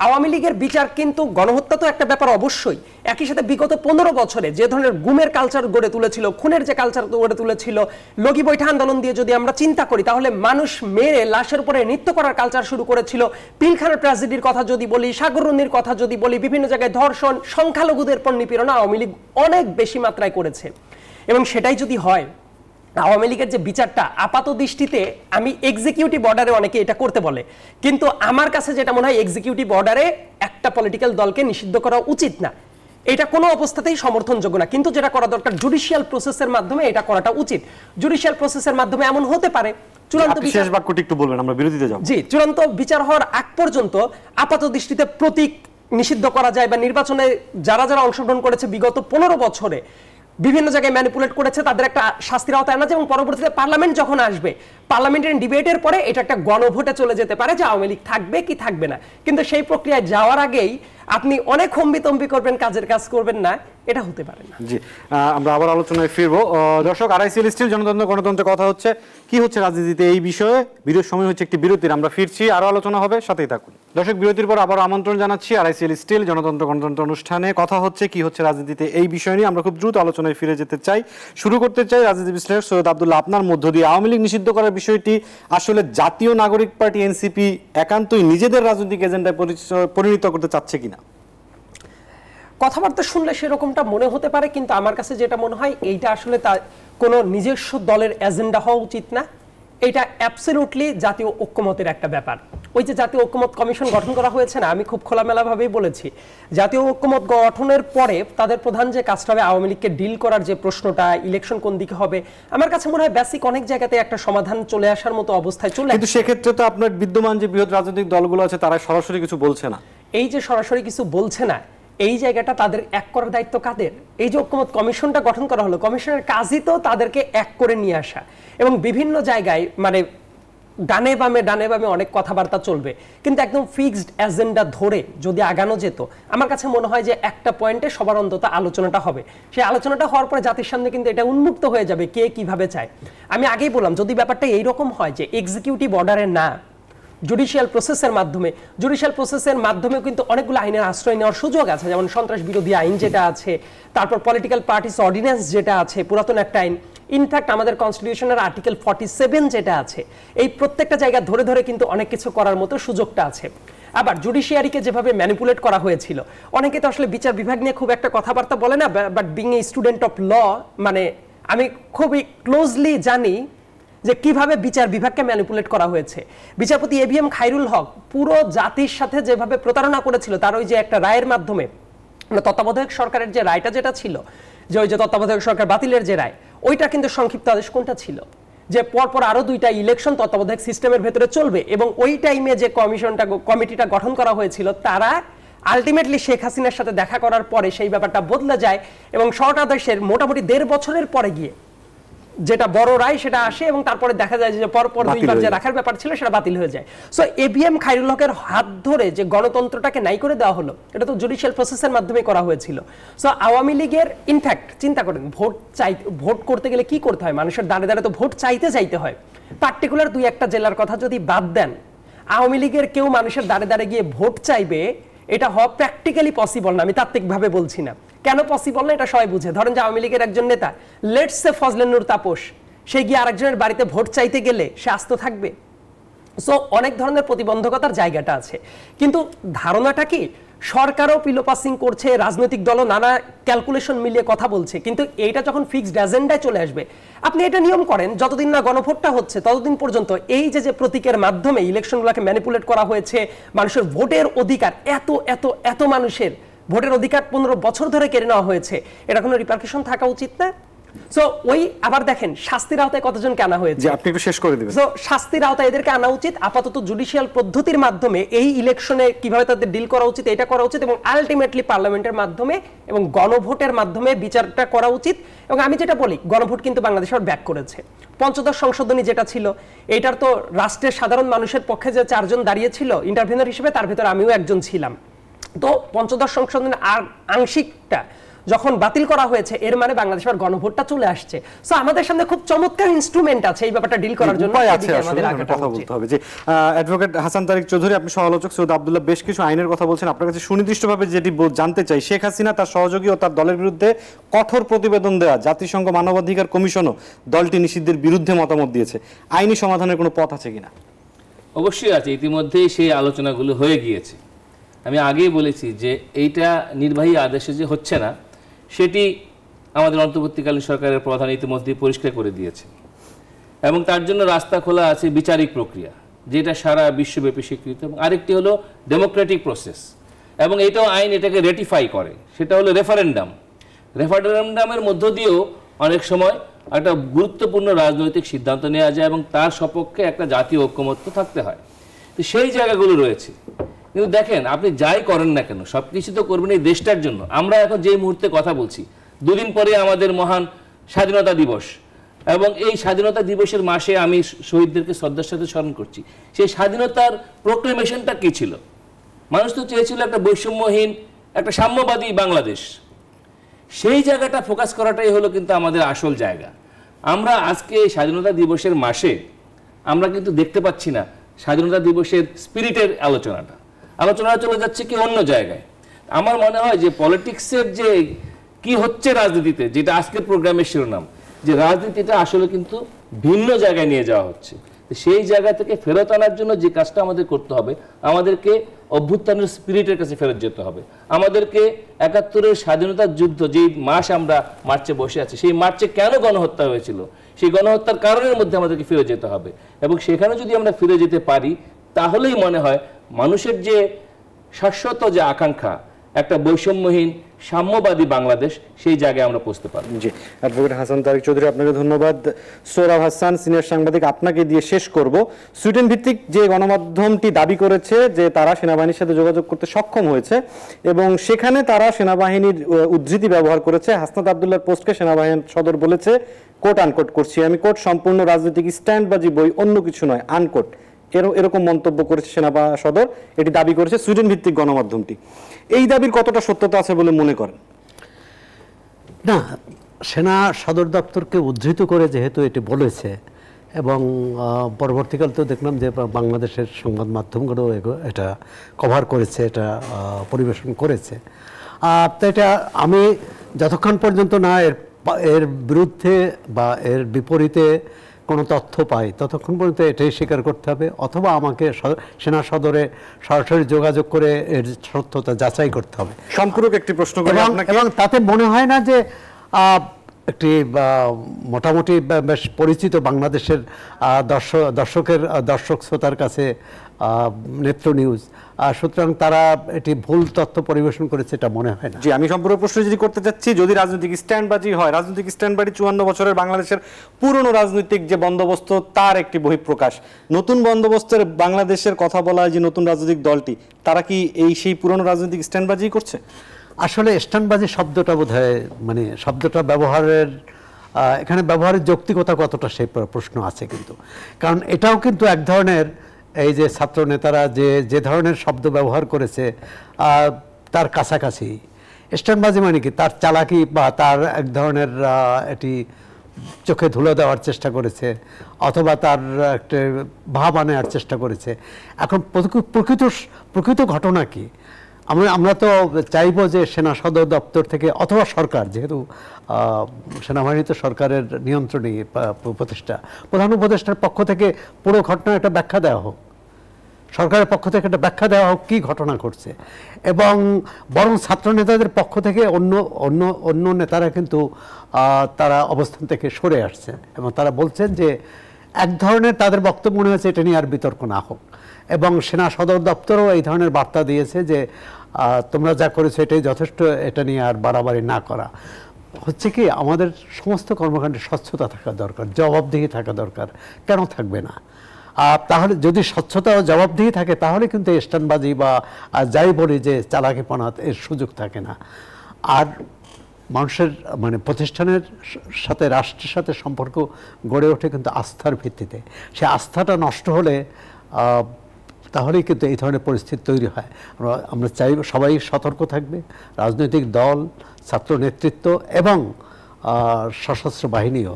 আওয়ামী লীগের বিচার কিন্তু গণহত্যা তো একটা ব্যাপার অবশ্যই, একই সাথে বিগত 15 বছরে যে ধরনের গুমের কালচার গড়ে তুলেছিল, খুনের যে কালচার গড়ে তুলেছিল, লগি বৈঠা আন্দোলন দিয়ে যদি আমরা চিন্তা করি তাহলে মানুষ মেরে লাশের উপরে নৃত্য করার কালচার শুরু করেছিল। পিলখানা ট্র্যাজেডির কথা যদি বলি, সাগররুনির কথা যদি বলি, বিভিন্ন জায়গায় ধর্ষণ, সংখ্যালঘুদের পর নিপীড়ন আওয়ামী লীগ অনেক বেশি মাত্রায় করেছে। এবং সেটাই যদি হয়, আওয়ামী লীগের যে বিচারটা আপাত দৃষ্টিতে আমি এক্সিকিউটিভ অর্ডারে অনেকে এটা করতে বলে, কিন্তু আমার কাছে যেটা মনে হয় এক্সিকিউটিভ অর্ডারে একটা পলিটিক্যাল দলকে নিষিদ্ধ করা উচিত না, এটা কোনো অবস্থাতেই সমর্থনযোগ্য না। কিন্তু যেটা করা দরকার জুডিশিয়াল প্রসেসের মাধ্যমে এটা করাটা উচিত। জুডিশিয়াল প্রসেসের মাধ্যমে এমন হতে পারে চূড়ান্ত বিচার, শেষ বাক্যটি একটু বলবেন, আমরা বিরতিতে যাব। জি, চূড়ান্ত বিচার হওয়ার আগ পর্যন্ত আপাত দৃষ্টিতে প্রতীক নিষিদ্ধ করা যায়, বা নির্বাচনে যারা যারা অংশগ্রহণ করেছে বিগত 15 বছরে বিভিন্ন জায়গায় ম্যানিপুলেট করেছে তাদের একটা শাস্তির আওতায় আনা যায়, এবং পরবর্তীতে পার্লামেন্ট যখন আসবে পার্লামেন্টের ডিবেটের পরে এটা একটা গণভোটে চলে যেতে পারে যে আওয়ামী লীগ থাকবে কি থাকবে না। কিন্তু সেই প্রক্রিয়ায় যাওয়ার আগেই আপনি অনেক হম্বিতম্বি করবেন, কাজের কাজ করবেন না, এটা হতে পারে না। জি, আমরা আবার আলোচনায় ফিরবো। দর্শক, আরআইসিএল স্টিল জনতন্ত্র গণতন্ত্রের কথা হচ্ছে, কি হচ্ছে রাজনীতিতে এই বিষয়ে। বিরতির সময় হচ্ছে একটি বিরতির, আমরা ফিরছি, আরো আলোচনা হবে, সাথেই থাকুন। দর্শক, বিরতির পর আবার আমন্ত্রণ জানাচ্ছি আরআইসিএল স্টিল জনতন্ত্র গণতন্ত্র অনুষ্ঠানে। কথা হচ্ছে কি হচ্ছে রাজনীতিতে এই বিষয় নিয়ে। আমরা খুব দ্রুত আলোচনায় ফিরে যেতে চাই, শুরু করতে চাই রাজনীতি বিশ্লেষক সৈয়দ আব্দুল্লাহ আপনার মধ্য দিয়ে। আওয়ামী লীগ নিষিদ্ধ করার বিষয়টি আসলে জাতীয় নাগরিক পার্টি এনসিপি একান্তই নিজেদের রাজনৈতিক এজেন্ডায় পরিণত করতে চাচ্ছে কিনা? কথাবার্তা শুনলে সেরকমটা মনে হতে পারে, কিন্তু আমার কাছে যেটা মনে হয় এইটা আসলে তার কোনো নিজস্ব দলের এজেন্ডা হওয়া উচিত না। এটা অ্যাবসলিউটলি জাতীয় ঐক্যমতের একটা ব্যাপার। ওই যে জাতীয় ঐক্যমত কমিশন গঠন করা হয়েছে না, আমি খুব খোলামেলাভাবেই বলেছি, জাতীয় ঐক্যমত গঠনের পরে তাদের প্রধান যে কাজটা হবে আওয়ামী লীগকে ডিল করার যে প্রশ্নটা, ইলেকশন কোন দিকে হবে, আমার কাছে মনে হয় বেসিক অনেক জায়গাতে একটা সমাধান চলে আসার মতো অবস্থায় চলে। কিন্তু সেক্ষেত্রে তো আপনার বিদ্যমান যে বৃহৎ রাজনৈতিক দলগুলো আছে তারা সরাসরি কিছু বলছে না। এই যে সরাসরি কিছু বলছে না, এই জায়গাটা তাদের এক করার দায়িত্ব কাদের? এই যে ঐক্যমত কমিশনটা গঠন করা হলো, কমিশনের কাজই তো তাদেরকে এক করে নিয়ে আসা, এবং বিভিন্ন জায়গায় মানে ডানে বামে অনেক কথাবার্তা চলবে, কিন্তু একদম ফিক্সড এজেন্ডা ধরে যদি আগানো যেত, আমার কাছে মনে হয় যে একটা পয়েন্টে সবার অন্তত আলোচনাটা হবে। সেই আলোচনাটা হওয়ার পরে জাতির সামনে কিন্তু এটা উন্মুক্ত হয়ে যাবে কে কিভাবে চায়। আমি আগেই বললাম, যদি ব্যাপারটা এইরকম হয় যে এক্সিকিউটিভ অর্ডারে না, জুডিশিয়াল প্রসেসের মাধ্যমে কিন্তু অনেকগুলো আইনের আশ্রয় নেওয়ার সুযোগ আছে, যেমন সন্ত্রাস বিরোধী আইন যেটা আছে, তারপর পলিটিক্যাল পার্টিস অর্ডিন্যান্স যেটা আছে, পুরাতন একটা আইন, ইনফ্যাক্ট আমাদের কনস্টিটিউশনের আর্টিকেল 47 যেটা আছে, এই প্রত্যেকটা জায়গা ধরে ধরে কিন্তু অনেক কিছু করার মতো সুযোগটা আছে। আবার জুডিশিয়ারিকে যেভাবে ম্যানিপুলেট করা হয়েছিল, অনেকে তো আসলে বিচার বিভাগ নিয়ে খুব একটা কথাবার্তা বলে না, but being a student of law, মানে আমি খুবই ক্লোজলি জানি যে কিভাবে বিচার বিভাগকে ম্যানিপুলেট করা হয়েছে। বিচারপতি এবিএম খায়রুল হক পুরো জাতির সাথে যেভাবে প্রতারণা করেছিল, তার ওই যে একটা রায়ের মাধ্যমে, তত্ত্বাবধায়ক সরকারের যে রায়টা যেটা ছিল, যে ওই যে তত্ত্বাবধায়ক সরকার বাতিলের যে রায়, ওইটা কিন্তু সংক্ষিপ্ত আদেশ কোনটা ছিল, যে পরপর আরো 2টা ইলেকশন তত্ত্বাবধায়ক সিস্টেমের ভেতরে চলবে, এবং ওই টাইমে যে কমিটিটা গঠন করা হয়েছিল, তারা আলটিমেটলি শেখ হাসিনার সাথে দেখা করার পরে সেই ব্যাপারটা বদলে যায়, এবং শর্ট আদেশের মোটামুটি 1.5 বছরের পরে গিয়ে যেটা বড় রায় সেটা আসে, এবং তারপরে দেখা যায় যে পরপর 2বার যে রাখার ব্যাপার ছিল সেটা বাতিল হয়ে যায়। সো এবিএম খায়রুল হকের হাত ধরে যে গণতন্ত্রটাকে নাই করে দেওয়া হলো, এটা তো জুডিশিয়াল প্রসেসের মাধ্যমে করা হয়েছিল। সো আওয়ামী লীগের ইনফ্যাক্ট চিন্তা করেন, ভোট করতে গেলে কি করতে হয়, মানুষের দাঁড়ে দাঁড়ে তো ভোট চাইতে হয়। পার্টিকুলার 2-1টা জেলার কথা যদি বাদ দেন, আওয়ামী লীগের কেউ মানুষের দাঁড়ে দাঁড়ে গিয়ে ভোট চাইবে, এটা হওয়া প্র্যাকটিক্যালি পসিবল না। আমি তাত্ত্বিকভাবে বলছি না, কেন পসিবল না এটা সবাই বুঝে। ধরেন যে আওয়ামী লীগের একজন নেতা, লেটস সে ফজলে নূর তাপস, সে গিয়ে আরেকজনের বাড়িতে ভোট চাইতে গেলে সে আস্ত থাকবে? সো অনেক ধরনের প্রতিবন্ধকতার জায়গাটা আছে। কিন্তু ধারণাটা কি, সরকারও পিলোপাসিং করছে, রাজনৈতিক দলও নানা ক্যালকুলেশন মিলিয়ে কথা বলছে, কিন্তু এইটা যখন ফিক্সড এজেন্ডায় চলে আসবে, আপনি এটা নিয়ম করেন, যতদিন না গণভোটটা হচ্ছে ততদিন পর্যন্ত এই যে প্রতীকের মাধ্যমে ইলেকশনগুলোকে ম্যানিপুলেট করা হয়েছে, মানুষের ভোটের অধিকার, এত মানুষের ভোটের অধিকার 15 বছর ধরে কেড়ে নেওয়া হয়েছে, এটা কোনো রিপারকেশন থাকা উচিত না? সো ওই আবার দেখেন শাস্তির আওতায় কতজনকে আনা হয়েছে, যে আপনি একটু শেষ করে দিবেন। সো শাস্তির আওতায় এদেরকে আনা উচিত, আপাতত জুডিশিয়াল পদ্ধতির মাধ্যমে এই ইলেকশনে কিভাবে তাদের ডিল করা উচিত এটা করা উচিত, এবং আলটিমেটলি পার্লামেন্টের মাধ্যমে এবং গণভোটের মাধ্যমে বিচারটা করা উচিত। এবং আমি যেটা বলি, গণভোট কিন্তু বাংলাদেশ আবার ব্যাক করেছে। পঞ্চদশ সংশোধনী যেটা ছিল, এটার তো রাষ্ট্রের সাধারণ মানুষের পক্ষে যে 4 জন দাঁড়িয়েছিল ইন্টারভেনার হিসেবে, তার ভিতরে আমিও একজন ছিলাম। তো পঞ্চদশ সংশোধনের আংশিকটা যখন বাতিল করা হয়েছে, এর মানে বাংলাদেশের গণভোটটা চলে আসছে। সো আমাদের সামনে খুব চমৎকার ইনস্ট্রুমেন্ট আছে এই ব্যাপারটা ডিল করার জন্য। কথা বলতে হবে যে অ্যাডভোকেট হাসান তারিক চৌধুরী, আপনি সমালোচক সৈয়দ আব্দুল্লাহ বেশ কিছু আইনের কথা বলছেন, আপনার কাছে সুনির্দিষ্টভাবে যেটি জানতে চাই, শেখ হাসিনা তার সহযোগী ও তার দলের বিরুদ্ধে কঠোর প্রতিবেদন দেওয়া জাতিসংঘ মানবাধিকার কমিশনও দলটি নিষিদ্ধের বিরুদ্ধে মতামত দিয়েছে। আইনি সমাধানের কোনো পথ আছে কিনা? অবশ্যই আছে, ইতিমধ্যেই সেই আলোচনাগুলো হয়ে গিয়েছে। আমি আগেই বলেছি যে এইটা নির্বাহী আদেশে যে হচ্ছে না, সেটি আমাদের অন্তর্বর্তীকালীন সরকারের প্রধান ইতিমধ্যে পরিষ্কার করে দিয়েছে, এবং তার জন্য রাস্তা খোলা আছে বিচারিক প্রক্রিয়া, যেটা সারা বিশ্বব্যাপী স্বীকৃত। এবং আরেকটি হলো ডেমোক্রেটিক প্রসেস, এবং এটাও আইন এটাকে রেটিফাই করে, সেটা হলো রেফারেন্ডাম। রেফারেন্ডামের মধ্য দিয়েও অনেক সময় একটা গুরুত্বপূর্ণ রাজনৈতিক সিদ্ধান্ত নেওয়া যায়, এবং তার সপক্ষে একটা জাতীয় ঐক্যমত্য থাকতে হয়। তো সেই জায়গাগুলো রয়েছে। কিন্তু দেখেন, আপনি যাই করেন না কেন, সব কিছু তো করবেন এই দেশটার জন্য। আমরা এখন যে মুহূর্তে কথা বলছি, দুদিন পরে আমাদের মহান স্বাধীনতা দিবস, এবং এই স্বাধীনতা দিবসের মাসে আমি শহীদদেরকে শ্রদ্ধার সাথে স্মরণ করছি। সেই স্বাধীনতার প্রোক্লেমেশনটা কি ছিল? মানুষ তো চেয়েছিল একটা বৈষম্যহীন, একটা সাম্যবাদী বাংলাদেশ। সেই জায়গাটা ফোকাস করাটাই হলো কিন্তু আমাদের আসল জায়গা। আমরা আজকে স্বাধীনতা দিবসের মাসে আমরা কিন্তু দেখতে পাচ্ছি না স্বাধীনতা দিবসের স্পিরিটের আলোচনা চলে যাচ্ছে কি অন্য জায়গায়। আমার মনে হয় যে পলিটিক্সের যে কি হচ্ছে রাজনীতিতে, যেটা আজকের প্রোগ্রামের শিরোনাম, যে রাজনীতিটা আসলে কিন্তু ভিন্ন জায়গায় নিয়ে যাওয়া হচ্ছে। সেই জায়গা থেকে ফেরত আনার জন্য যে কাজটা আমাদের করতে হবে, আমাদেরকে অভ্যুত্থানের স্পিরিটের কাছে ফেরত যেতে হবে। আমাদেরকে ৭১-এর স্বাধীনতার যুদ্ধ, যেই মাস আমরা মার্চে বসে আছি, সেই মার্চে কেন গণহত্যা হয়েছিল, সেই গণহত্যার কারণের মধ্যে আমাদেরকে ফিরে যেতে হবে। এবং সেখানে যদি আমরা ফিরে যেতে পারি, তাহলেই মনে হয় মানুষের যে শাশ্বত যে আকাঙ্ক্ষা, একটা বৈষম্যহীন সাম্যবাদী বাংলাদেশ, সেই জায়গায় আমরা পৌঁছতে পারব। জি, অ্যাডভোকেট হাসান তারিক চৌধুরী, আপনাকে ধন্যবাদ। সোহরাব হাসান, সিনিয়র সাংবাদিক, আপনাকে দিয়ে শেষ করব। সুইডেন ভিত্তিক যে গণমাধ্যমটি দাবি করেছে যে তারা সেনাবাহিনীর সাথে যোগাযোগ করতে সক্ষম হয়েছে, এবং সেখানে তারা সেনাবাহিনীর উদ্ধৃতি ব্যবহার করেছে। হাসনাত আব্দুল্লাহর পোস্টকে সেনাবাহিনী সদর বলেছে, কোট আনকোট করছি আমি, কোট, সম্পূর্ণ রাজনৈতিক স্ট্যান্ডবাজি বই, অন্য কিছু নয়, আনকোট, এরকম মন্তব্য করেছে সেনাবাহিনী সদর। এটি দাবি করেছে সুইডেন ভিত্তিক গণমাধ্যমটি। এই দাবির কতটা সত্যতা আছে বলে মনে করেন? না, সেনা সদর দপ্তরকে উদ্ধৃত করে যেহেতু এটি বলেছে, এবং পরবর্তীকালে তো দেখলাম যে বাংলাদেশের সংবাদ মাধ্যমগুলো এটা কভার করেছে, এটা পরিবেশন করেছে। তো এটা আমি যতক্ষণ পর্যন্ত না এর বিরুদ্ধে বা এর বিপরীতে কোনো তথ্য পাই, ততক্ষণ পর্যন্ত এটাই স্বীকার করতে হবে, অথবা আমাকে সেনা সদরে সরাসরি যোগাযোগ করে এর সত্যতা যাচাই করতে হবে। সম্পূরক একটি প্রশ্ন করি আপনাকে, এবং তাতে মনে হয় না যে একটি মোটামুটি বেশ পরিচিত বাংলাদেশের দর্শক শ্রোতার কাছে নেত্র নিউজ, সুতরাং তারা এটি ভুল তথ্য পরিবেশন করেছে এটা মনে হয় না। জি, আমি সম্পূর্ণ প্রশ্ন যদি করতে চাচ্ছি, যদি রাজনৈতিক স্ট্যান্ডবাজি হয়, রাজনৈতিক স্ট্যান্ডবাজি 54 বছরের বাংলাদেশের পুরনো রাজনৈতিক যে বন্দোবস্ত, তার একটি বহিঃপ্রকাশ। নতুন বন্দোবস্তের বাংলাদেশের কথা বলা হয় যে নতুন রাজনৈতিক দলটি, তারা কি সেই পুরনো রাজনৈতিক স্ট্যান্ডবাজি করছে? আসলে স্ট্যান্ডবাজি শব্দটা বোধহয় মানে শব্দটা ব্যবহারের এখানে ব্যবহারের যৌক্তিকতা কতটা সেই প্রশ্ন আছে কিন্তু, কারণ এটাও কিন্তু এক ধরনের, এই যে ছাত্র নেতারা যে ধরনের শব্দ ব্যবহার করেছে তার কাছাকাছি। স্ট্যান্ডবাজি মানে কি, তার চালাকি বা তার এক ধরনের এটি চোখে ধুলো দেওয়ার চেষ্টা করেছে, অথবা তার একটা ভাব আনার চেষ্টা করেছে। এখন প্রকৃত ঘটনা কি? আমরা তো চাইব যে সেনা সদর দপ্তর থেকে, অথবা সরকার, যেহেতু সেনাবাহিনী তো সরকারের নিয়ন্ত্রণে উপদেষ্টা, প্রধান উপদেষ্টার পক্ষ থেকে পুরো ঘটনার একটা ব্যাখ্যা দেওয়া হোক, সরকারের পক্ষ থেকে একটা ব্যাখ্যা দেওয়া হোক কী ঘটনা ঘটছে। এবং বরং ছাত্র নেতাদের পক্ষ থেকে অন্য নেতারা কিন্তু তারা অবস্থান থেকে সরে আসছে, এবং তারা বলছেন যে এক ধরনের তাদের বক্তব্য মনে হয়েছে এটা নিয়ে আর বিতর্ক না হোক। এবং সেনা সদর দপ্তরও এই ধরনের বার্তা দিয়েছে যে তোমরা যা করেছো এটাই যথেষ্ট, এটা নিয়ে আর বাড়াবাড়ি না করা। হচ্ছে কি আমাদের সমস্ত কর্মকাণ্ডে স্বচ্ছতা থাকা দরকার, জবাবদিহি থাকা দরকার। কেন থাকবে না? তাহলে যদি স্বচ্ছতা ও জবাবদিহি থাকে তাহলে কিন্তু স্টানবাজি বা যাই বলি যে চালাকিপনা এর সুযোগ থাকে না। আর মানুষের মানে প্রতিষ্ঠানের সাথে রাষ্ট্রের সাথে সম্পর্ক গড়ে ওঠে কিন্তু আস্থার ভিত্তিতে। সে আস্থাটা নষ্ট হলে তাহলেই কিন্তু এই ধরনের পরিস্থিতি তৈরি হয়। আমরা চাই সবাই সতর্ক থাকবে, রাজনৈতিক দল, ছাত্র নেতৃত্ব এবং সশস্ত্র বাহিনীও,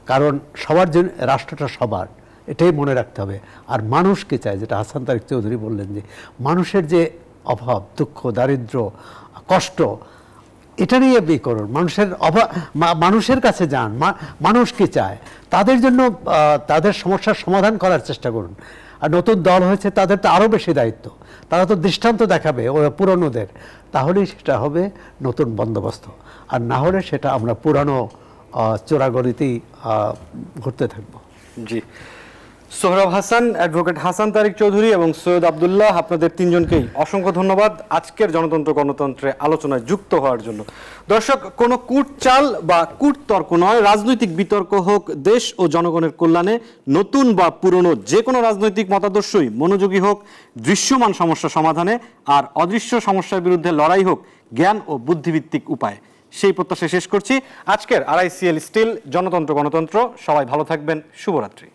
কারণ সবার জন্য রাষ্ট্রটা সবার, এটাই মনে রাখতে হবে। আর মানুষকে চায়, যেটা হাসান তারেক চৌধুরী বললেন, যে মানুষের যে অভাব, দুঃখ, দারিদ্র, কষ্ট, এটা নিয়ে করুন। মানুষের অভাব, মানুষের কাছে যান, মানুষ কি চায় তাদের জন্য, তাদের সমস্যার সমাধান করার চেষ্টা করুন। আর নতুন দল হয়েছে, তাদের তো আরও বেশি দায়িত্ব, তারা তো দৃষ্টান্ত দেখাবে ওরা পুরনোদের, তাহলেই সেটা হবে নতুন বন্দোবস্ত। আর না হলে সেটা আমরা পুরানো চোরাগলিতেই ঘুরতে থাকবো। জি, সোহরাব হাসান, অ্যাডভোকেট হাসান তারেক চৌধুরী এবং সৈয়দ আব্দুল্লাহ, আপনাদের তিনজনকেই অসংখ্য ধন্যবাদ আজকের জনতন্ত্র গণতন্ত্রে আলোচনায় যুক্ত হওয়ার জন্য। দর্শক, কোনো কূটচাল বা কূটতর্ক নয়, রাজনৈতিক বিতর্ক হোক দেশ ও জনগণের কল্যাণে, নতুন বা পুরনো যে কোনো রাজনৈতিক মতাদর্শই মনোযোগী হোক দৃশ্যমান সমস্যা সমাধানে, আর অদৃশ্য সমস্যার বিরুদ্ধে লড়াই হোক জ্ঞান ও বুদ্ধিভিত্তিক উপায়। সেই প্রত্যাশা শেষ করছি আজকের RICL স্টিল জনতন্ত্র গণতন্ত্র। সবাই ভালো থাকবেন, শুভরাত্রি।